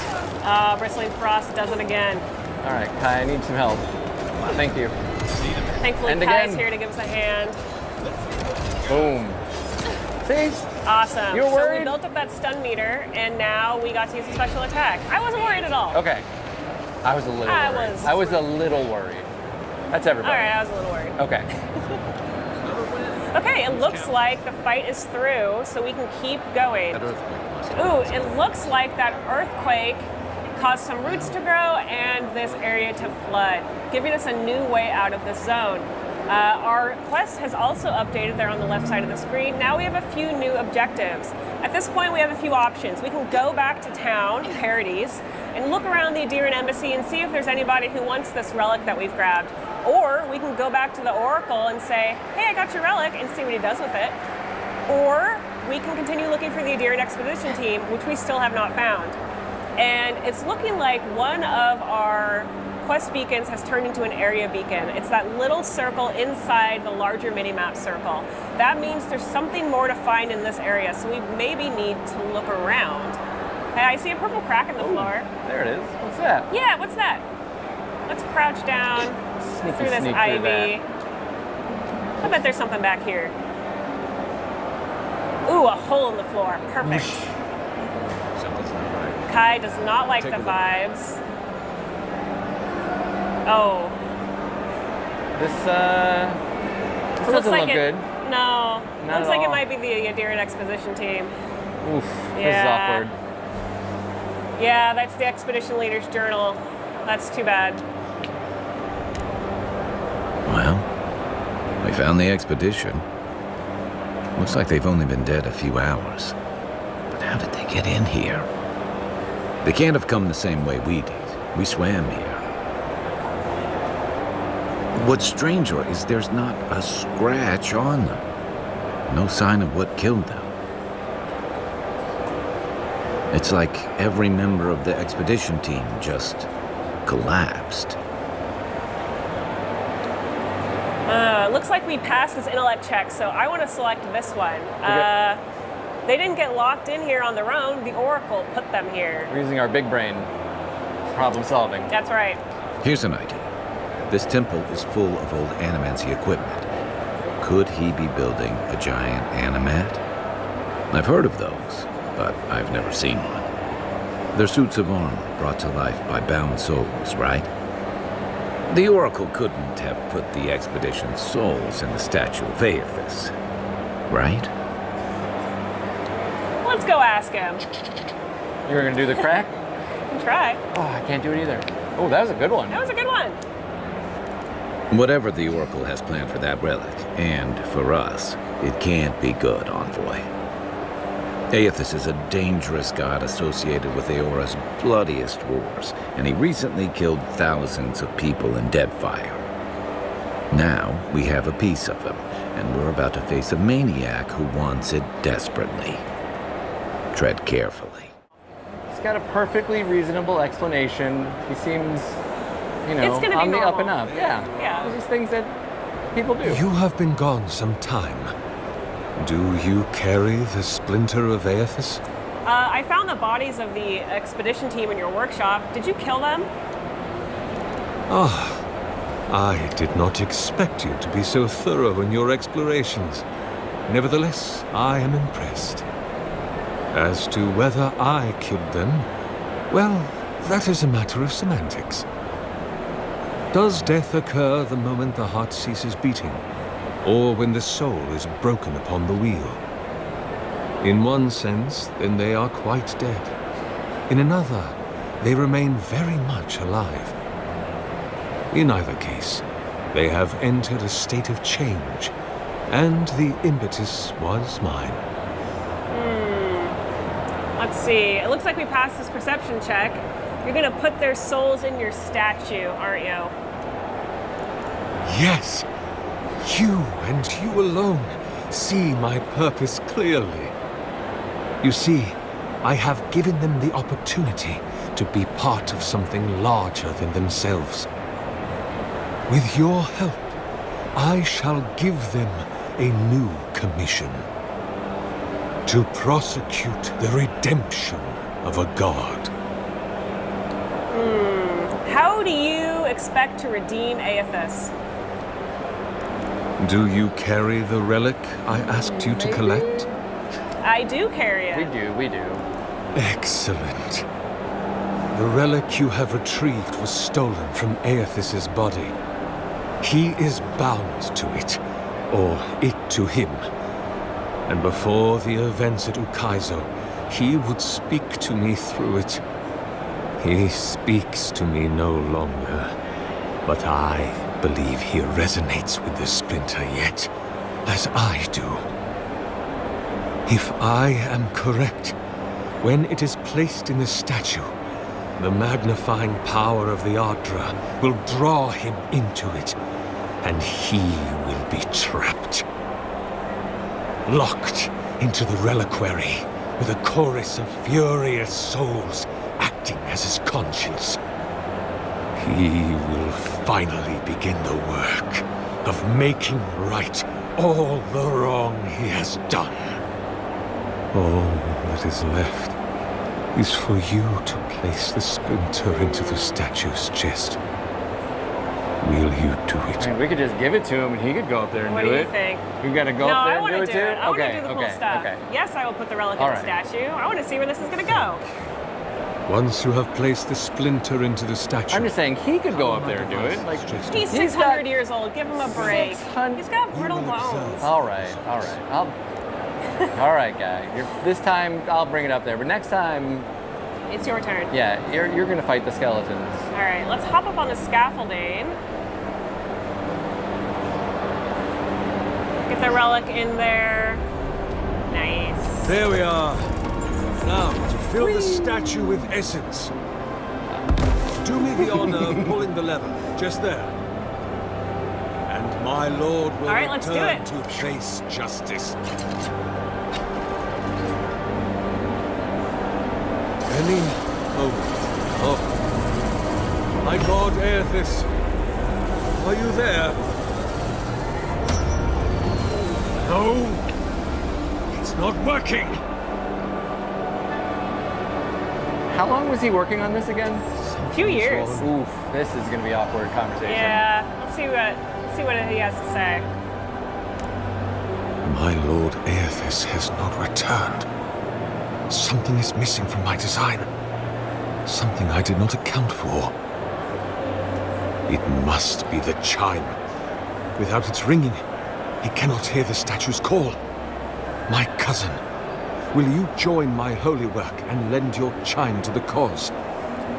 Speaker 11: Bristling Frost does it again.
Speaker 12: All right, Kai, I need some help. Thank you.
Speaker 11: Thankfully,
Speaker 12: And
Speaker 11: Kai's
Speaker 12: again.
Speaker 11: here to give us a hand.
Speaker 12: Boom. See?
Speaker 11: Awesome.
Speaker 12: You were
Speaker 11: So
Speaker 12: worried?
Speaker 11: we built up that stun meter, and now we got to use a special attack. I wasn't worried at all.
Speaker 12: Okay. I was a little worried. I was a little worried. That's everybody.
Speaker 11: All right, I was a little worried.
Speaker 12: Okay.
Speaker 11: Okay, it looks like the fight is through, so we can keep going. Ooh, it looks like that earthquake caused some roots to grow and this area to flood, giving us a new way out of this zone. Our quest has also updated there on the left side of the screen. Now we have a few new objectives. At this point, we have a few options. We can go back to town, Paradise, and look around the Adirian embassy and see if there's anybody who wants this relic that we've grabbed. Or we can go back to the Oracle and say, hey, I got your relic, and see what he does with it. Or we can continue looking for the Adirian expedition team, which we still have not found. And it's looking like one of our quest beacons has turned into an area beacon. It's that little circle inside the larger minimap circle. That means there's something more to find in this area, so we maybe need to look around. Hey, I see a purple crack in the floor.
Speaker 12: There it is. What's that?
Speaker 11: Yeah, what's that? Let's crouch down through this
Speaker 12: sneak through
Speaker 11: ivy. I bet there's something back here. Ooh, a hole in the floor. Perfect. Kai does not like the vibes. Oh.
Speaker 12: This
Speaker 11: Looks
Speaker 12: doesn't
Speaker 11: like
Speaker 12: look good.
Speaker 11: No.
Speaker 12: Not
Speaker 11: Looks
Speaker 12: at
Speaker 11: like it
Speaker 12: all.
Speaker 11: might be the Adirian expedition team.
Speaker 12: Oof, this is
Speaker 11: Yeah.
Speaker 12: awkward.
Speaker 11: Yeah, that's the expedition leader's journal. That's too bad.
Speaker 1: Well, we found the expedition. Looks like they've only been dead a few hours. But how did they get in here? They can't have come the same way we did. We swam here. What's stranger is there's not a scratch on them. No sign of what killed them. It's like every member of the expedition team just collapsed.
Speaker 11: Looks like we passed this intellect check, so I want to select this one. They didn't get locked in here on their own. The Oracle put them here.
Speaker 12: We're using our big brain. Problem solving.
Speaker 11: That's right.
Speaker 1: Here's an idea. This temple is full of old animancy equipment. Could he be building a giant animat? I've heard of those, but I've never seen one. They're suits of armor brought to life by bound souls, right? The Oracle couldn't have put the expedition's souls in the statue of Aethys, right?
Speaker 11: Let's go ask him.
Speaker 12: You were gonna do the crack?
Speaker 11: You can try.
Speaker 12: Oh, I can't do it either. Oh, that was a good one.
Speaker 11: That was a good one.
Speaker 1: Whatever the Oracle has planned for that relic, and for us, it can't be good, Envoy. Aethys is a dangerous god associated with Eora's bloodiest wars, and he recently killed thousands of people in Deadfire. Now, we have a piece of him, and we're about to face a maniac who wants it desperately. Tread carefully.
Speaker 12: He's got a perfectly reasonable explanation. He seems, you know,
Speaker 11: It's gonna be
Speaker 12: on the up and
Speaker 11: normal.
Speaker 12: up. Yeah.
Speaker 11: Yeah.
Speaker 12: These are things that people do.
Speaker 13: You have been gone some time. Do you carry the splinter of Aethys?
Speaker 11: I found the bodies of the expedition team in your workshop. Did you kill them?
Speaker 13: Ah, I did not expect you to be so thorough in your explorations. Nevertheless, I am impressed. As to whether I killed them, well, that is a matter of semantics. Does death occur the moment the heart ceases beating, or when the soul is broken upon the wheel? In one sense, then they are quite dead. In another, they remain very much alive. In either case, they have entered a state of change, and the impetus was mine.
Speaker 11: Let's see. It looks like we passed this perception check. You're gonna put their souls in your statue, aren't you?
Speaker 13: Yes, you and you alone see my purpose clearly. You see, I have given them the opportunity to be part of something larger than themselves. With your help, I shall give them a new commission. To prosecute the redemption of a god.
Speaker 11: How do you expect to redeem Aethys?
Speaker 13: Do you carry the relic I asked you to collect?
Speaker 11: I do carry it.
Speaker 12: We do.
Speaker 13: Excellent. The relic you have retrieved was stolen from Aethys' body. He is bound to it, or it to him. And before the events at Ukaizo, he would speak to me through it. He speaks to me no longer, but I believe he resonates with the splinter yet, as I do. If I am correct, when it is placed in the statue, the magnifying power of the Ardra will draw him into it, and he will be trapped. Locked into the reliquary with a chorus of furious souls acting as his conscience. He will finally begin the work of making right all the wrong he has done. All that is left is for you to place the splinter into the statue's chest. Will you do it?
Speaker 12: I mean, we could just give it to him and he could go up there and
Speaker 11: What
Speaker 12: do
Speaker 11: do
Speaker 12: it.
Speaker 11: you think?
Speaker 12: We gotta go
Speaker 11: No,
Speaker 12: up there
Speaker 11: I
Speaker 12: and
Speaker 11: want
Speaker 12: do
Speaker 11: to
Speaker 12: it
Speaker 11: do
Speaker 12: too?
Speaker 11: it. I want to do the cool stuff.
Speaker 12: Okay.
Speaker 11: Yes, I will put the relic
Speaker 12: All
Speaker 11: in the
Speaker 12: right.
Speaker 11: statue. I want to see where this is going to go.
Speaker 13: Once you have placed the splinter into the statue...
Speaker 12: I'm just saying he could go up there and do it. Like,
Speaker 11: He's 600 years old. Give him a break. He's got brittle bones.
Speaker 12: all right. All right, guy. This time I'll bring it up there, but next time,
Speaker 11: It's your turn.
Speaker 12: yeah, you're gonna fight the skeletons.
Speaker 11: All right, let's hop up on the scaffolding. Get the relic in there. Nice.
Speaker 13: There we are. Now, to fill the statue with essence. Do me the honor of pulling the lever, just there. And my lord will
Speaker 11: All right, let's do
Speaker 13: return
Speaker 11: it.
Speaker 13: to face justice. Any moment. Oh. My god, Aethys. Are you there? No. It's not working.
Speaker 12: How long was he working on this again?
Speaker 11: A few years.
Speaker 12: Oof, this is gonna be awkward conversation.
Speaker 11: Yeah. Let's see what he has to say.
Speaker 13: My lord Aethys has not returned. Something is missing from my design. Something I did not account for. It must be the chime. Without its ringing, he cannot hear the statue's call. My cousin, will you join my holy work and lend your chime to the cause?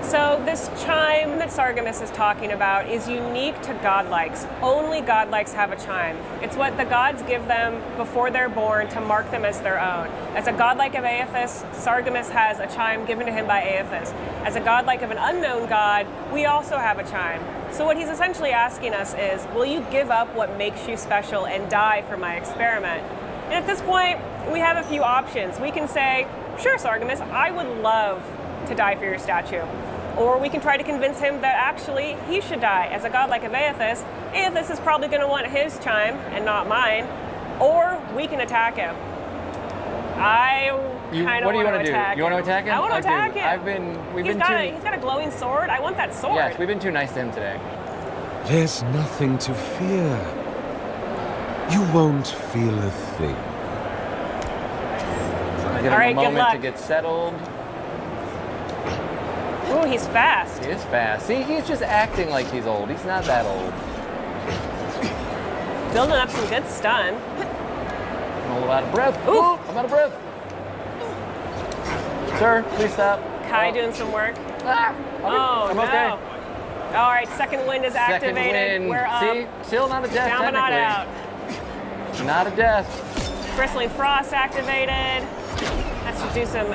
Speaker 11: So this chime that Sargemus is talking about is unique to godlikes. Only godlikes have a chime. It's what the gods give them before they're born to mark them as their own. As a godlike of Aethys, Sargemus has a chime given to him by Aethys. As a godlike of an unknown god, we also have a chime. So what he's essentially asking us is, will you give up what makes you special and die for my experiment? And at this point, we have a few options. We can say, sure, Sargemus, I would love to die for your statue. Or we can try to convince him that actually he should die. As a godlike of Aethys, Aethys is probably going to want his chime and not mine. Or we can attack him. I kind of want to attack him.
Speaker 12: You want to attack him?
Speaker 11: I want to attack him. He's got a glowing sword. I want that sword.
Speaker 12: Yes, we've been too nice to him today.
Speaker 13: There's nothing to fear. You won't feel a thing.
Speaker 12: Give
Speaker 11: All right,
Speaker 12: him a
Speaker 11: good
Speaker 12: moment
Speaker 11: luck.
Speaker 12: to get settled.
Speaker 11: Ooh, he's fast.
Speaker 12: He is fast. See, he's just acting like he's old. He's not that old.
Speaker 11: Building up some good stun.
Speaker 12: I'm a little out of breath.
Speaker 11: Ooh,
Speaker 12: I'm out of breath. Sir, please stop.
Speaker 11: Kai doing some work.
Speaker 12: Ah,
Speaker 11: Oh,
Speaker 12: I'm
Speaker 11: no.
Speaker 12: okay.
Speaker 11: All right, second wind is activated.
Speaker 12: Second wind.
Speaker 11: We're up.
Speaker 12: See, still not a death,
Speaker 11: Down but not out.
Speaker 12: technically. Not a death.
Speaker 11: Bristling Frost activated. Let's just do some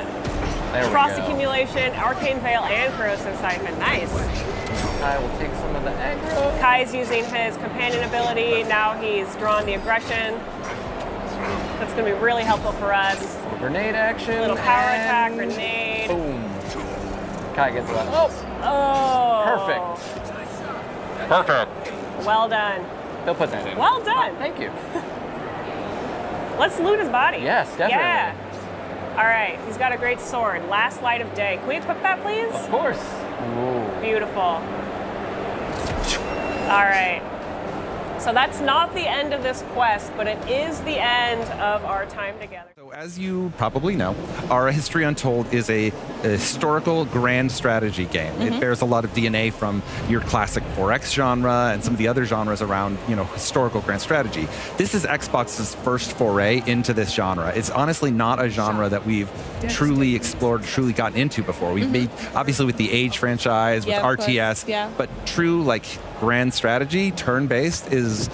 Speaker 12: There we
Speaker 11: Frost
Speaker 12: go.
Speaker 11: accumulation, Arcane Veil, and Corrosive Siphon. Nice.
Speaker 12: I will take some of the aggro.
Speaker 11: Kai's using his companion ability. Now he's drawn the aggression. That's going to be really helpful for us.
Speaker 12: Grenade action.
Speaker 11: Little power attack,
Speaker 12: and
Speaker 11: grenade.
Speaker 12: Boom. Kai gets that. Oh,
Speaker 11: Oh.
Speaker 12: perfect. Perfect.
Speaker 11: Well done.
Speaker 12: They'll put that in.
Speaker 11: Well done.
Speaker 12: Thank you.
Speaker 11: Let's loot his body.
Speaker 12: Yes, definitely.
Speaker 11: Yeah. All right, he's got a great sword. Last Light of Day. Can we equip that, please?
Speaker 12: Of course. Ooh.
Speaker 11: Beautiful. All right. So that's not the end of this quest, but it is the end of our time together.
Speaker 2: So as you probably know, ARA History Untold is a historical grand strategy game. It bears a lot of DNA from your classic 4X genre and some of the other genres around, historical grand strategy. This is Xbox's first foray into this genre. It's honestly not a genre that we've truly explored, truly gotten into before. We've made, obviously with the Age franchise, with RTS, but true grand strategy, turn-based, is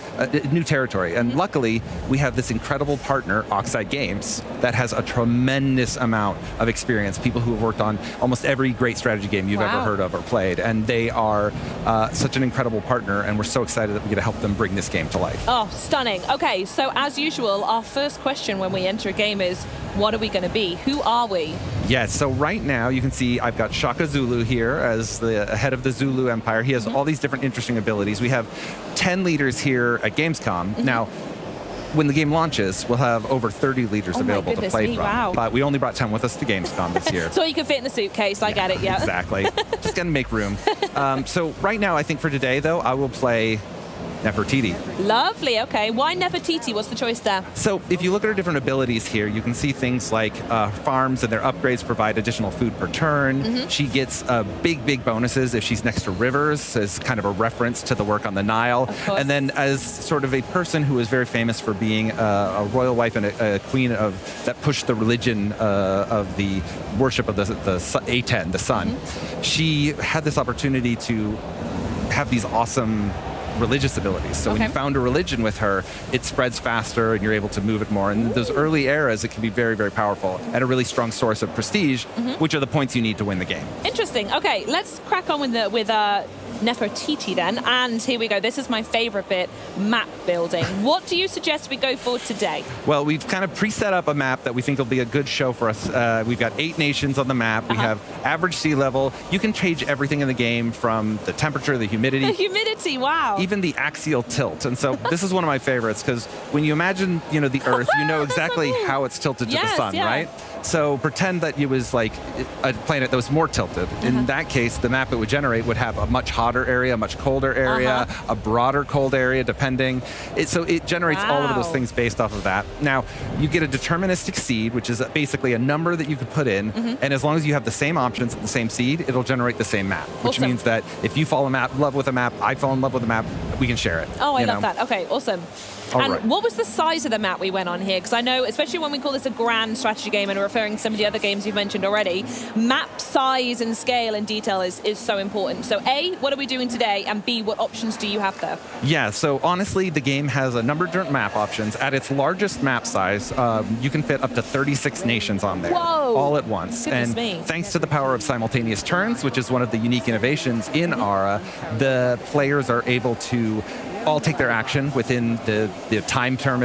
Speaker 2: new territory. And luckily, we have this incredible partner, Oxide Games, that has a tremendous amount of experience. People who have worked on almost every great strategy game you've ever heard of or played. And they are such an incredible partner, and we're so excited that we get to help them bring this game to life.
Speaker 9: Oh, stunning. Okay, so as usual, our first question when we enter a game is, what are we going to be? Who are we?
Speaker 2: Yes, so right now you can see I've got Shaka Zulu here as the head of the Zulu Empire. He has all these different interesting abilities. We have 10 leaders here at Gamescom. Now, when the game launches, we'll have over 30 leaders available to play from.
Speaker 9: Wow.
Speaker 2: But we only brought 10 with us to Gamescom this year.
Speaker 9: So you can fit in the suitcase, I get it, yeah.
Speaker 2: Exactly. Just gonna make room. So right now, I think for today, though, I will play Nefertiti.
Speaker 9: Lovely, okay. Why Nefertiti? What's the choice there?
Speaker 2: So if you look at her different abilities here, you can see things like farms and their upgrades provide additional food per turn. She gets big bonuses if she's next to rivers, as kind of a reference to the work on the Nile. And then as sort of a person who is very famous for being a royal wife and a queen that pushed the religion of the worship of the Aten, the sun, she had this opportunity to have these awesome religious abilities. So when you found a religion with her, it spreads faster and you're able to move it more. And in those early eras, it can be very, very powerful and a really strong source of prestige, which are the points you need to win the game.
Speaker 9: Interesting. Okay, let's crack on with Nefertiti then. And here we go. This is my favorite bit, map building. What do you suggest we go for today?
Speaker 2: Well, we've kind of pre-set up a map that we think will be a good show for us. We've got 8 nations on the map. We have average sea level. You can change everything in the game from the temperature, the humidity.
Speaker 9: The humidity, wow.
Speaker 2: Even the axial tilt. And so this is one of my favorites because when you imagine, the Earth, you know exactly how it's tilted to the sun, right? So pretend that it was like a planet that was more tilted. In that case, the map it would generate would have a much hotter
Speaker 14: hotter area, a much colder area, a broader cold area, depending. So it generates all of those things based off of that. Now, you get a deterministic seed, which is basically a number that you can put in, and as long as you have the same options at the same seed, it'll generate the same map, which means that if you fall in love with a map, I fall in love with a map, we can share it.
Speaker 9: Oh, I love that. Okay, awesome. And what was the size of the map we went on here? Because I know, especially when we call this a grand strategy game and referring to some of the other games you've mentioned already, map size and scale and detail is so important. So A, what are we doing today? And B, what options do you have there?
Speaker 14: Yeah, so honestly, the game has a number of different map options. At its largest map size, you can fit up to 36 nations on there.
Speaker 9: Whoa!
Speaker 14: All at once.
Speaker 9: Goodness
Speaker 14: and
Speaker 9: me.
Speaker 14: Thanks to the power of simultaneous turns, which is one of the unique innovations in ARA, the players are able to all take their action within the time term,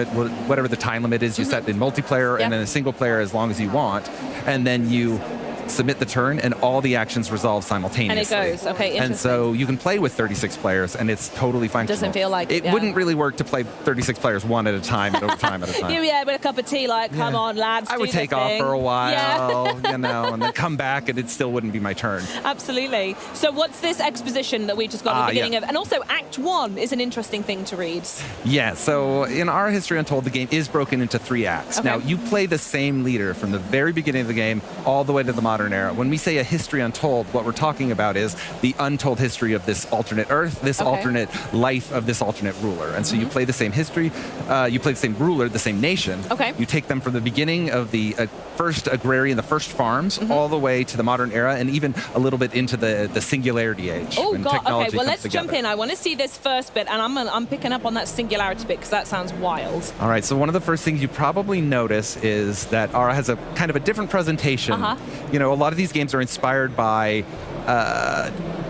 Speaker 14: whatever the time limit is you set in multiplayer, and then a single player as long as you want, and then you submit the turn, and all the actions resolve simultaneously.
Speaker 9: And it goes, okay, interesting.
Speaker 14: And so you can play with 36 players, and it's totally functional.
Speaker 9: Doesn't feel like
Speaker 14: it. Wouldn't really work to play 36 players one at a time and over time at a time.
Speaker 9: Yeah, with a cup of tea, like, come on, lads,
Speaker 14: I would take off for a while, you know, and then come back, and it still wouldn't be my turn.
Speaker 9: Absolutely. So what's this exposition that we just got at the beginning of? And also, Act 1 is an interesting thing to read.
Speaker 14: Yeah, so in ARA History Untold, the game is broken into 3 acts.
Speaker 9: Okay.
Speaker 14: Now, you play the same leader from the very beginning of the game all the way to the modern era. When we say a history untold, what we're talking about is the untold history of this alternate Earth, this alternate life of this alternate ruler. And so you play the same history, you play the same ruler, the same nation.
Speaker 9: Okay.
Speaker 14: You take them from the beginning of the first agrarian, the first farms, all the way to the modern era, and even a little bit into the singularity age.
Speaker 9: Oh, God. Okay, well, let's
Speaker 14: together.
Speaker 9: jump in. I want to see this first bit, and I'm picking up on that singularity bit because that sounds wild.
Speaker 14: All right, so one of the first things you probably notice is that ARA has a kind of a different presentation. You know, a lot of these games are inspired by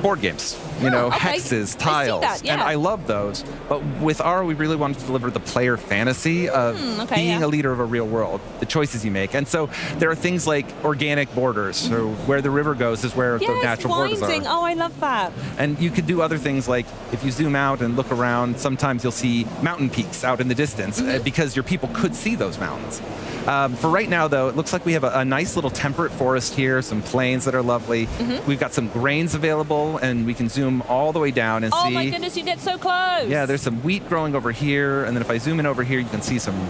Speaker 14: board games, you know, hexes, tiles, and I love those. But with ARA, we really wanted to deliver the player fantasy of being a leader of a real world, the choices you make. And so there are things like organic borders, so where the river goes is where the natural borders are.
Speaker 9: Oh, I love that.
Speaker 14: And you could do other things like, if you zoom out and look around, sometimes you'll see mountain peaks out in the distance because your people could see those mountains. For right now, though, it looks like we have a nice little temperate forest here, some plains that are lovely. We've got some grains available, and we can zoom all the way down and see.
Speaker 9: Oh my goodness, you get so close.
Speaker 14: Yeah, there's some wheat growing over here, and then if I zoom in over here, you can see some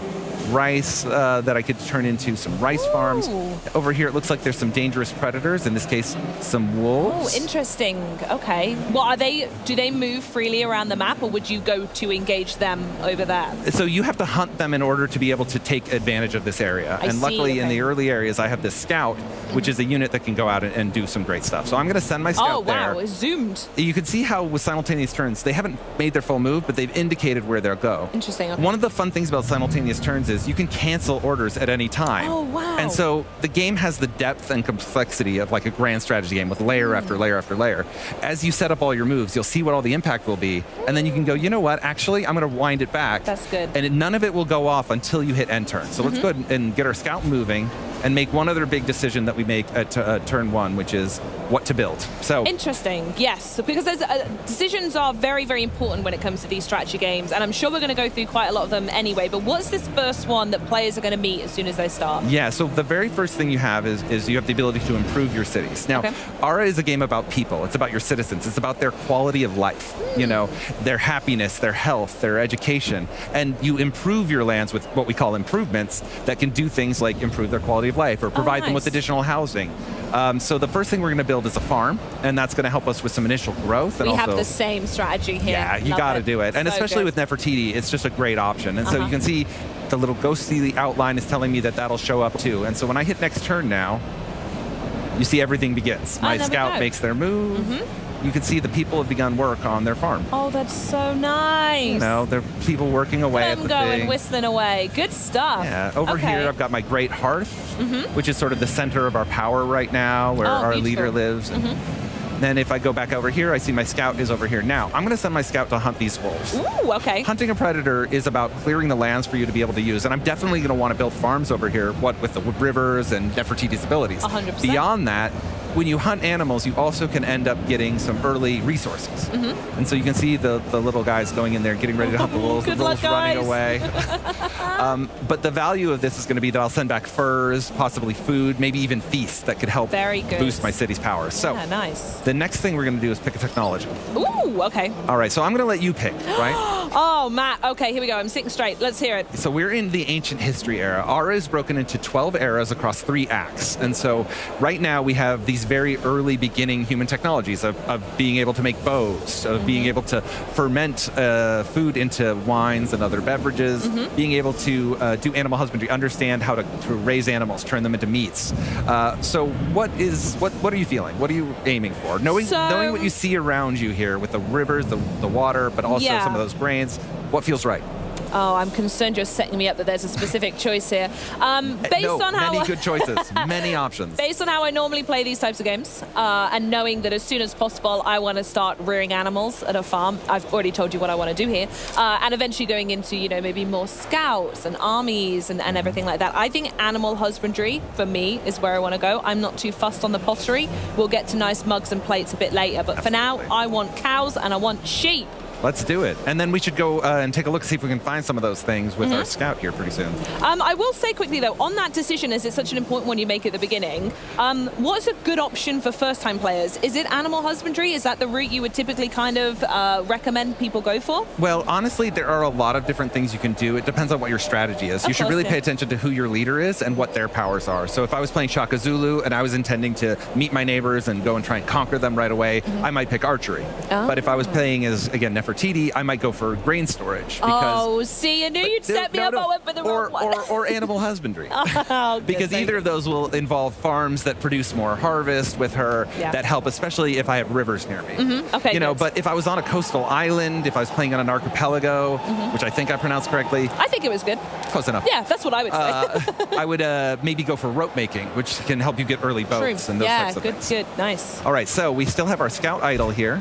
Speaker 14: rice that I could turn into some rice farms. Over here, it looks like there's some dangerous predators, in this case, some wolves.
Speaker 9: Oh, interesting. Okay. Well, are they? Do they move freely around the map, or would you go to engage them over there?
Speaker 14: So you have to hunt them in order to be able to take advantage of this area.
Speaker 9: I see,
Speaker 14: luckily, in the early areas, I have this scout, which is a unit that can go out and do some great stuff. So I'm going to send my scout there.
Speaker 9: Oh, wow, it's zoomed.
Speaker 14: You can see how with simultaneous turns, they haven't made their full move, but they've indicated where they'll go.
Speaker 9: Interesting. Okay.
Speaker 14: One of the fun things about simultaneous turns is you can cancel orders at any time.
Speaker 9: Oh, wow.
Speaker 14: And so the game has the depth and complexity of like a grand strategy game with layer after layer after layer. As you set up all your moves, you'll see what all the impact will be, and then you can go, you know what, actually, I'm going to wind it back.
Speaker 9: That's good.
Speaker 14: And none of it will go off until you hit end turn. So let's go ahead and get our scout moving and make one other big decision that we make at turn 1, which is what to build. So
Speaker 9: interesting, yes, because there's decisions are very, very important when it comes to these strategy games, and I'm sure we're going to go through quite a lot of them anyway. But what's this first one that players are going to meet as soon as they start?
Speaker 14: Yeah, so the very first thing you have is you have the ability to improve your cities. Now, ARA is a game about people. It's about your citizens. It's about their quality of life, you know, their happiness, their health, their education. And you improve your lands with what we call improvements that can do things like improve their quality of life or provide them with additional housing. So the first thing we're going to build is a farm, and that's going to help us with some initial growth. And
Speaker 9: we
Speaker 14: also
Speaker 9: have the same strategy here.
Speaker 14: Yeah, you got to do it. And
Speaker 9: So
Speaker 14: especially
Speaker 9: good.
Speaker 14: with Nefertiti, it's just a great option. And so you can see the little ghostly outline is telling me that that'll show up too. And so when I hit next turn now, you see everything begins. My scout makes their move. You can see the people have begun work on their farm.
Speaker 9: Oh, that's so nice.
Speaker 14: You know, they're people working away at the
Speaker 9: going,
Speaker 14: thing.
Speaker 9: Whistling away. Good stuff.
Speaker 14: Yeah, over here I've got my great hearth, which is sort of the center of our power right now, where our leader lives. And then if I go back over here, I see my scout is over here. Now, I'm going to send my scout to hunt these wolves.
Speaker 9: Ooh, okay.
Speaker 14: Hunting a predator is about clearing the lands for you to be able to use, and I'm definitely going to want to build farms over here, what with the rivers and Nefertiti's abilities.
Speaker 9: 100%.
Speaker 14: Beyond that, when you hunt animals, you also can end up getting some early resources. And so you can see the little guys going in there, getting ready to hunt the wolves.
Speaker 9: Good
Speaker 14: the wolves
Speaker 9: luck,
Speaker 14: running
Speaker 9: guys.
Speaker 14: away. But the value of this is going to be that I'll send back furs, possibly food, maybe even feasts that could help boost my city's power. So
Speaker 9: yeah, nice.
Speaker 14: The next thing we're going to do is pick a technology.
Speaker 9: Ooh, okay.
Speaker 14: All right, so I'm going to let you pick, right?
Speaker 9: Oh, Matt. Okay, here we go. I'm sitting straight. Let's hear it.
Speaker 14: So we're in the ancient history era. ARA is broken into 12 eras across 3 acts. And so right now we have these very early beginning human technologies of being able to make bows, of being able to ferment food into wines and other beverages, being able to do animal husbandry, understand how to raise animals, turn them into meats. So what are you feeling? What are you aiming for? Knowing what you see around you here with the rivers, the water, but also some of those grains, what feels right?
Speaker 9: Oh, I'm concerned you're setting me up that there's a specific choice here.
Speaker 14: Many good choices, many options.
Speaker 9: Based on how I normally play these types of games, and knowing that as soon as possible I want to start rearing animals at a farm, I've already told you what I want to do here, and eventually going into, maybe more scouts and armies and everything like that. I think animal husbandry, for me, is where I want to go. I'm not too fussed on the pottery. We'll get to nice mugs and plates a bit later, but for now, I want cows and I want sheep.
Speaker 14: Let's do it. And then we should go and take a look, see if we can find some of those things with our scout here pretty soon.
Speaker 9: I will say quickly, though, on that decision, as it's such an important one you make at the beginning, what's a good option for first-time players? Is it animal husbandry? Is that the route you would typically kind of recommend people go for?
Speaker 14: Well, honestly, there are a lot of different things you can do. It depends on what your strategy is. You should really pay attention to who your leader is and what their powers are. So if I was playing Shaka Zulu and I was intending to meet my neighbors and go and try and conquer them right away, I might pick archery. But if I was playing as, again, Nefertiti, I might go for grain storage.
Speaker 9: See, I knew you'd set me up. I went for the wrong one.
Speaker 14: Or animal husbandry. Because either of those will involve farms that produce more harvest with her that help, especially if I have rivers near me. But if I was on a coastal island, if I was playing on an archipelago, which I think I pronounced correctly.
Speaker 9: I think it was good.
Speaker 14: Close enough.
Speaker 9: Yeah, that's what I would say.
Speaker 14: I would maybe go for rope making, which can help you get early boats and those types of things.
Speaker 9: Good, nice.
Speaker 14: All right, so we still have our scout idol here.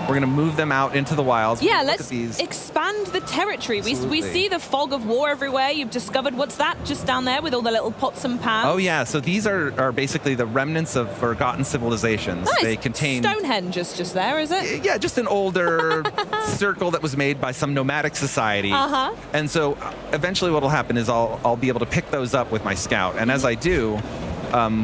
Speaker 14: We're going to move them out into the wilds.
Speaker 9: Yeah, let's expand the territory. We see the fog of war everywhere. You've discovered, what's that just down there with all the little pots and pans?
Speaker 14: Oh, yeah. So these are basically the remnants of forgotten civilizations.
Speaker 9: Nice.
Speaker 14: They contain...
Speaker 9: Stonehenge is just there, is it?
Speaker 14: Yeah, just an older circle that was made by some nomadic society. And so eventually what will happen is I'll be able to pick those up with my scout. And as I do...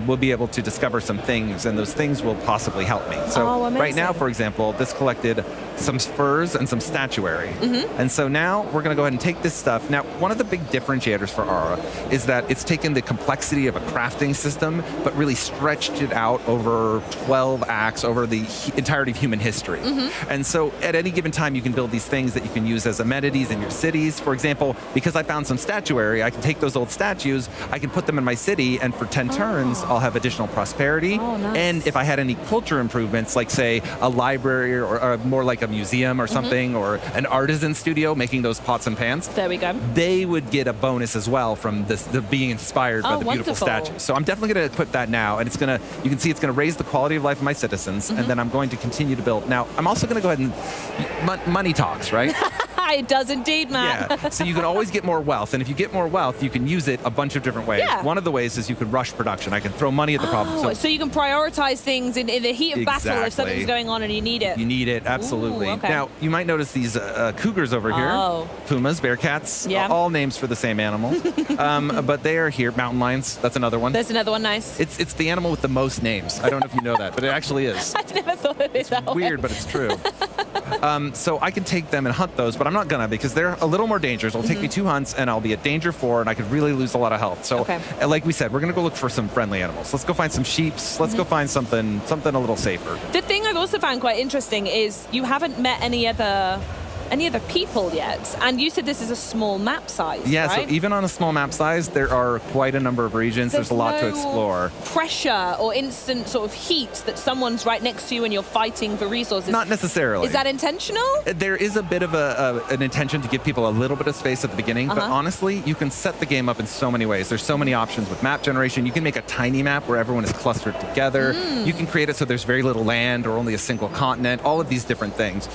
Speaker 14: we'll be able to discover some things, and those things will possibly help me. So right now, for example, this collected some furs and some statuary. And so now we're going to go ahead and take this stuff. Now, one of the big differentiators for ARA is that it's taken the complexity of a crafting system, but really stretched it out over 12 acts, over the entirety of human history. And so at any given time, you can build these things that you can use as amenities in your cities. For example, because I found some statuary, I can take those old statues, I can put them in my city, and for 10 turns, I'll have additional prosperity.
Speaker 9: Nice.
Speaker 14: And if I had any culture improvements, like say a library or more like a museum or something, or an artisan studio making those pots and pans,
Speaker 9: there we go.
Speaker 14: They would get a bonus as well from the being inspired by the beautiful statues. So I'm definitely going to equip that now, and you can see it's going to raise the quality of life of my citizens, and then I'm going to continue to build. Now, I'm also going to go ahead and money talks, right?
Speaker 9: It does indeed, Matt.
Speaker 14: Yeah. So you can always get more wealth, and if you get more wealth, you can use it a bunch of different ways.
Speaker 9: Yeah.
Speaker 14: One of the ways is you can rush production. I can throw money at the problem.
Speaker 9: So you can prioritize things in the heat of battle if something's going on and you need it.
Speaker 14: You need it, absolutely.
Speaker 9: Ooh, okay.
Speaker 14: Now, you might notice these cougars over here. Pumas, bearcats, all names for the same animal. But they are here. Mountain lions, that's another one.
Speaker 9: There's another one, nice.
Speaker 14: It's the animal with the most names. I don't know if you know that, but it actually is.
Speaker 9: I never thought of it that way.
Speaker 14: Weird, but it's true. So I can take them and hunt those, but I'm not gonna, because they're a little more dangerous. It'll take me 2 hunts, and I'll be at danger 4, and I could really lose a lot of health. So, like we said, we're gonna go look for some friendly animals. Let's go find some sheeps. Let's go find something a little safer.
Speaker 9: The thing I've also found quite interesting is you haven't met any other people yet, and you said this is a small map size.
Speaker 14: Yeah,
Speaker 9: right?
Speaker 14: So even on a small map size, there are quite a number of regions. There's a lot to explore.
Speaker 9: Pressure or instant sort of heat that someone's right next to you and you're fighting for resources.
Speaker 14: Not necessarily.
Speaker 9: Is that intentional?
Speaker 14: There is a bit of an intention to give people a little bit of space at the beginning, but honestly, you can set the game up in so many ways. There's so many options with map generation. You can make a tiny map where everyone is clustered together. You can create it so there's very little land or only a single continent, all of these different things.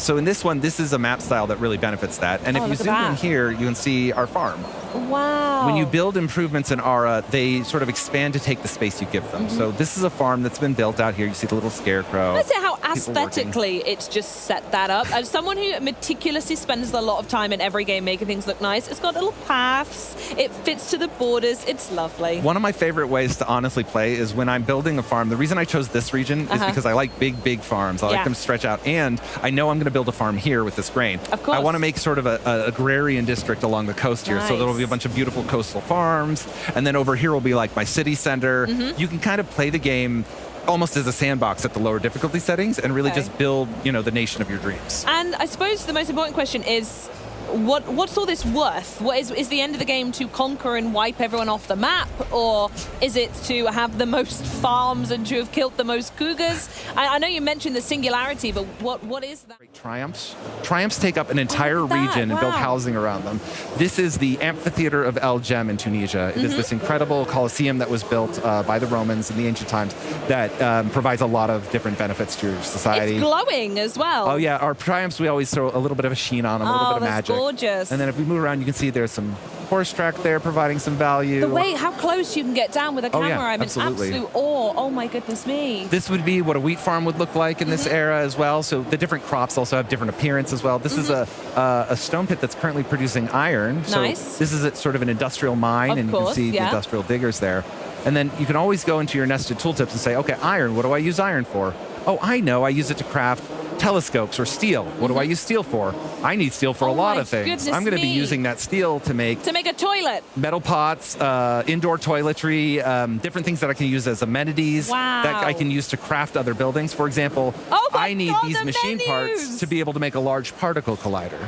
Speaker 14: So in this one, this is a map style that really benefits that. And if you zoom in here, you can see our farm.
Speaker 3: Wow.
Speaker 14: When you build improvements in ARA, they sort of expand to take the space you give them. So this is a farm that's been built out here. You see the little scarecrow.
Speaker 9: Let's say how aesthetically it's just set that up. As someone who meticulously spends a lot of time in every game making things look nice, it's got little paths, it fits to the borders, it's lovely.
Speaker 14: One of my favorite ways to honestly play is when I'm building a farm. The reason I chose this region is because I like big farms. I like them to stretch out, and I know I'm going to build a farm here with this grain.
Speaker 9: Of course.
Speaker 14: I want to make sort of a agrarian district along the coast here, so there'll be a bunch of beautiful coastal farms, and then over here will be like my city center. You can kind of play the game almost as a sandbox at the lower difficulty settings and really just build, you know, the nation of your dreams.
Speaker 9: And I suppose the most important question is, what's all this worth? What is the end of the game to conquer and wipe everyone off the map, or is it to have the most farms and to have killed the most cougars? I know you mentioned the singularity, but what is that?
Speaker 14: Triumphs take up an entire region and build housing around them. This is the amphitheater of El Jem in Tunisia. It is this incredible coliseum that was built by the Romans in the ancient times that provides a lot of different benefits to your society.
Speaker 9: It's glowing as well.
Speaker 14: Oh yeah, our triumphs, we always throw a little bit of a sheen on them, a little bit of magic.
Speaker 9: Gorgeous.
Speaker 14: And then if we move around, you can see there's some horse track there providing some value.
Speaker 9: The way, how close you can get down with a camera, I'm in
Speaker 14: absolutely.
Speaker 9: absolute awe. Oh my goodness me.
Speaker 14: This would be what a wheat farm would look like in this era as well. So the different crops also have different appearance as well. This is a stone pit that's currently producing iron. So this is sort of an industrial mine, and you can see the industrial diggers there. And then you can always go into your nested tooltips and say, okay, iron, what do I use iron for? Oh, I know, I use it to craft telescopes or steel. What do I use steel for? I need steel for a lot of things. I'm going to be using that steel to make
Speaker 9: a toilet,
Speaker 14: metal pots, indoor toiletry, different things that I can use as amenities that I can use to craft other buildings. For example, I need these machine parts to be able to make a large particle collider.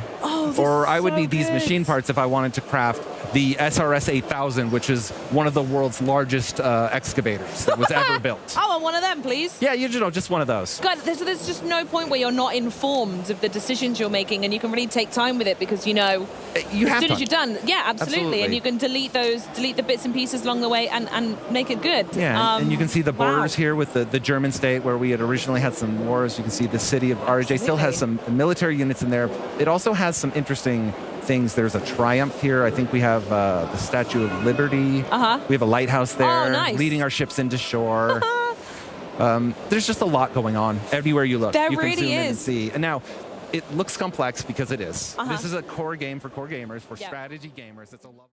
Speaker 14: Or I would need these machine parts if I wanted to craft the SRS 8000, which is one of the world's largest excavators that was ever built.
Speaker 9: I want one of them, please.
Speaker 14: Yeah, you know, just one of those.
Speaker 9: God, there's just no point where you're not informed of the decisions you're making, and you can really take time with it because you know as soon as you're done. Yeah, absolutely. And you can delete the bits and pieces along the way and make it good.
Speaker 14: Yeah, and you can see the borders here with the German state where we had originally had some wars. You can see the city of RJ still has some military units in there. It also has some interesting things. There's a triumph here. I think we have the Statue of Liberty. We have a lighthouse there leading our ships into shore. There's just a lot going on everywhere you look. You can zoom in and see. And now, it looks complex because it is. This is a core game for core gamers, for strategy gamers. It's a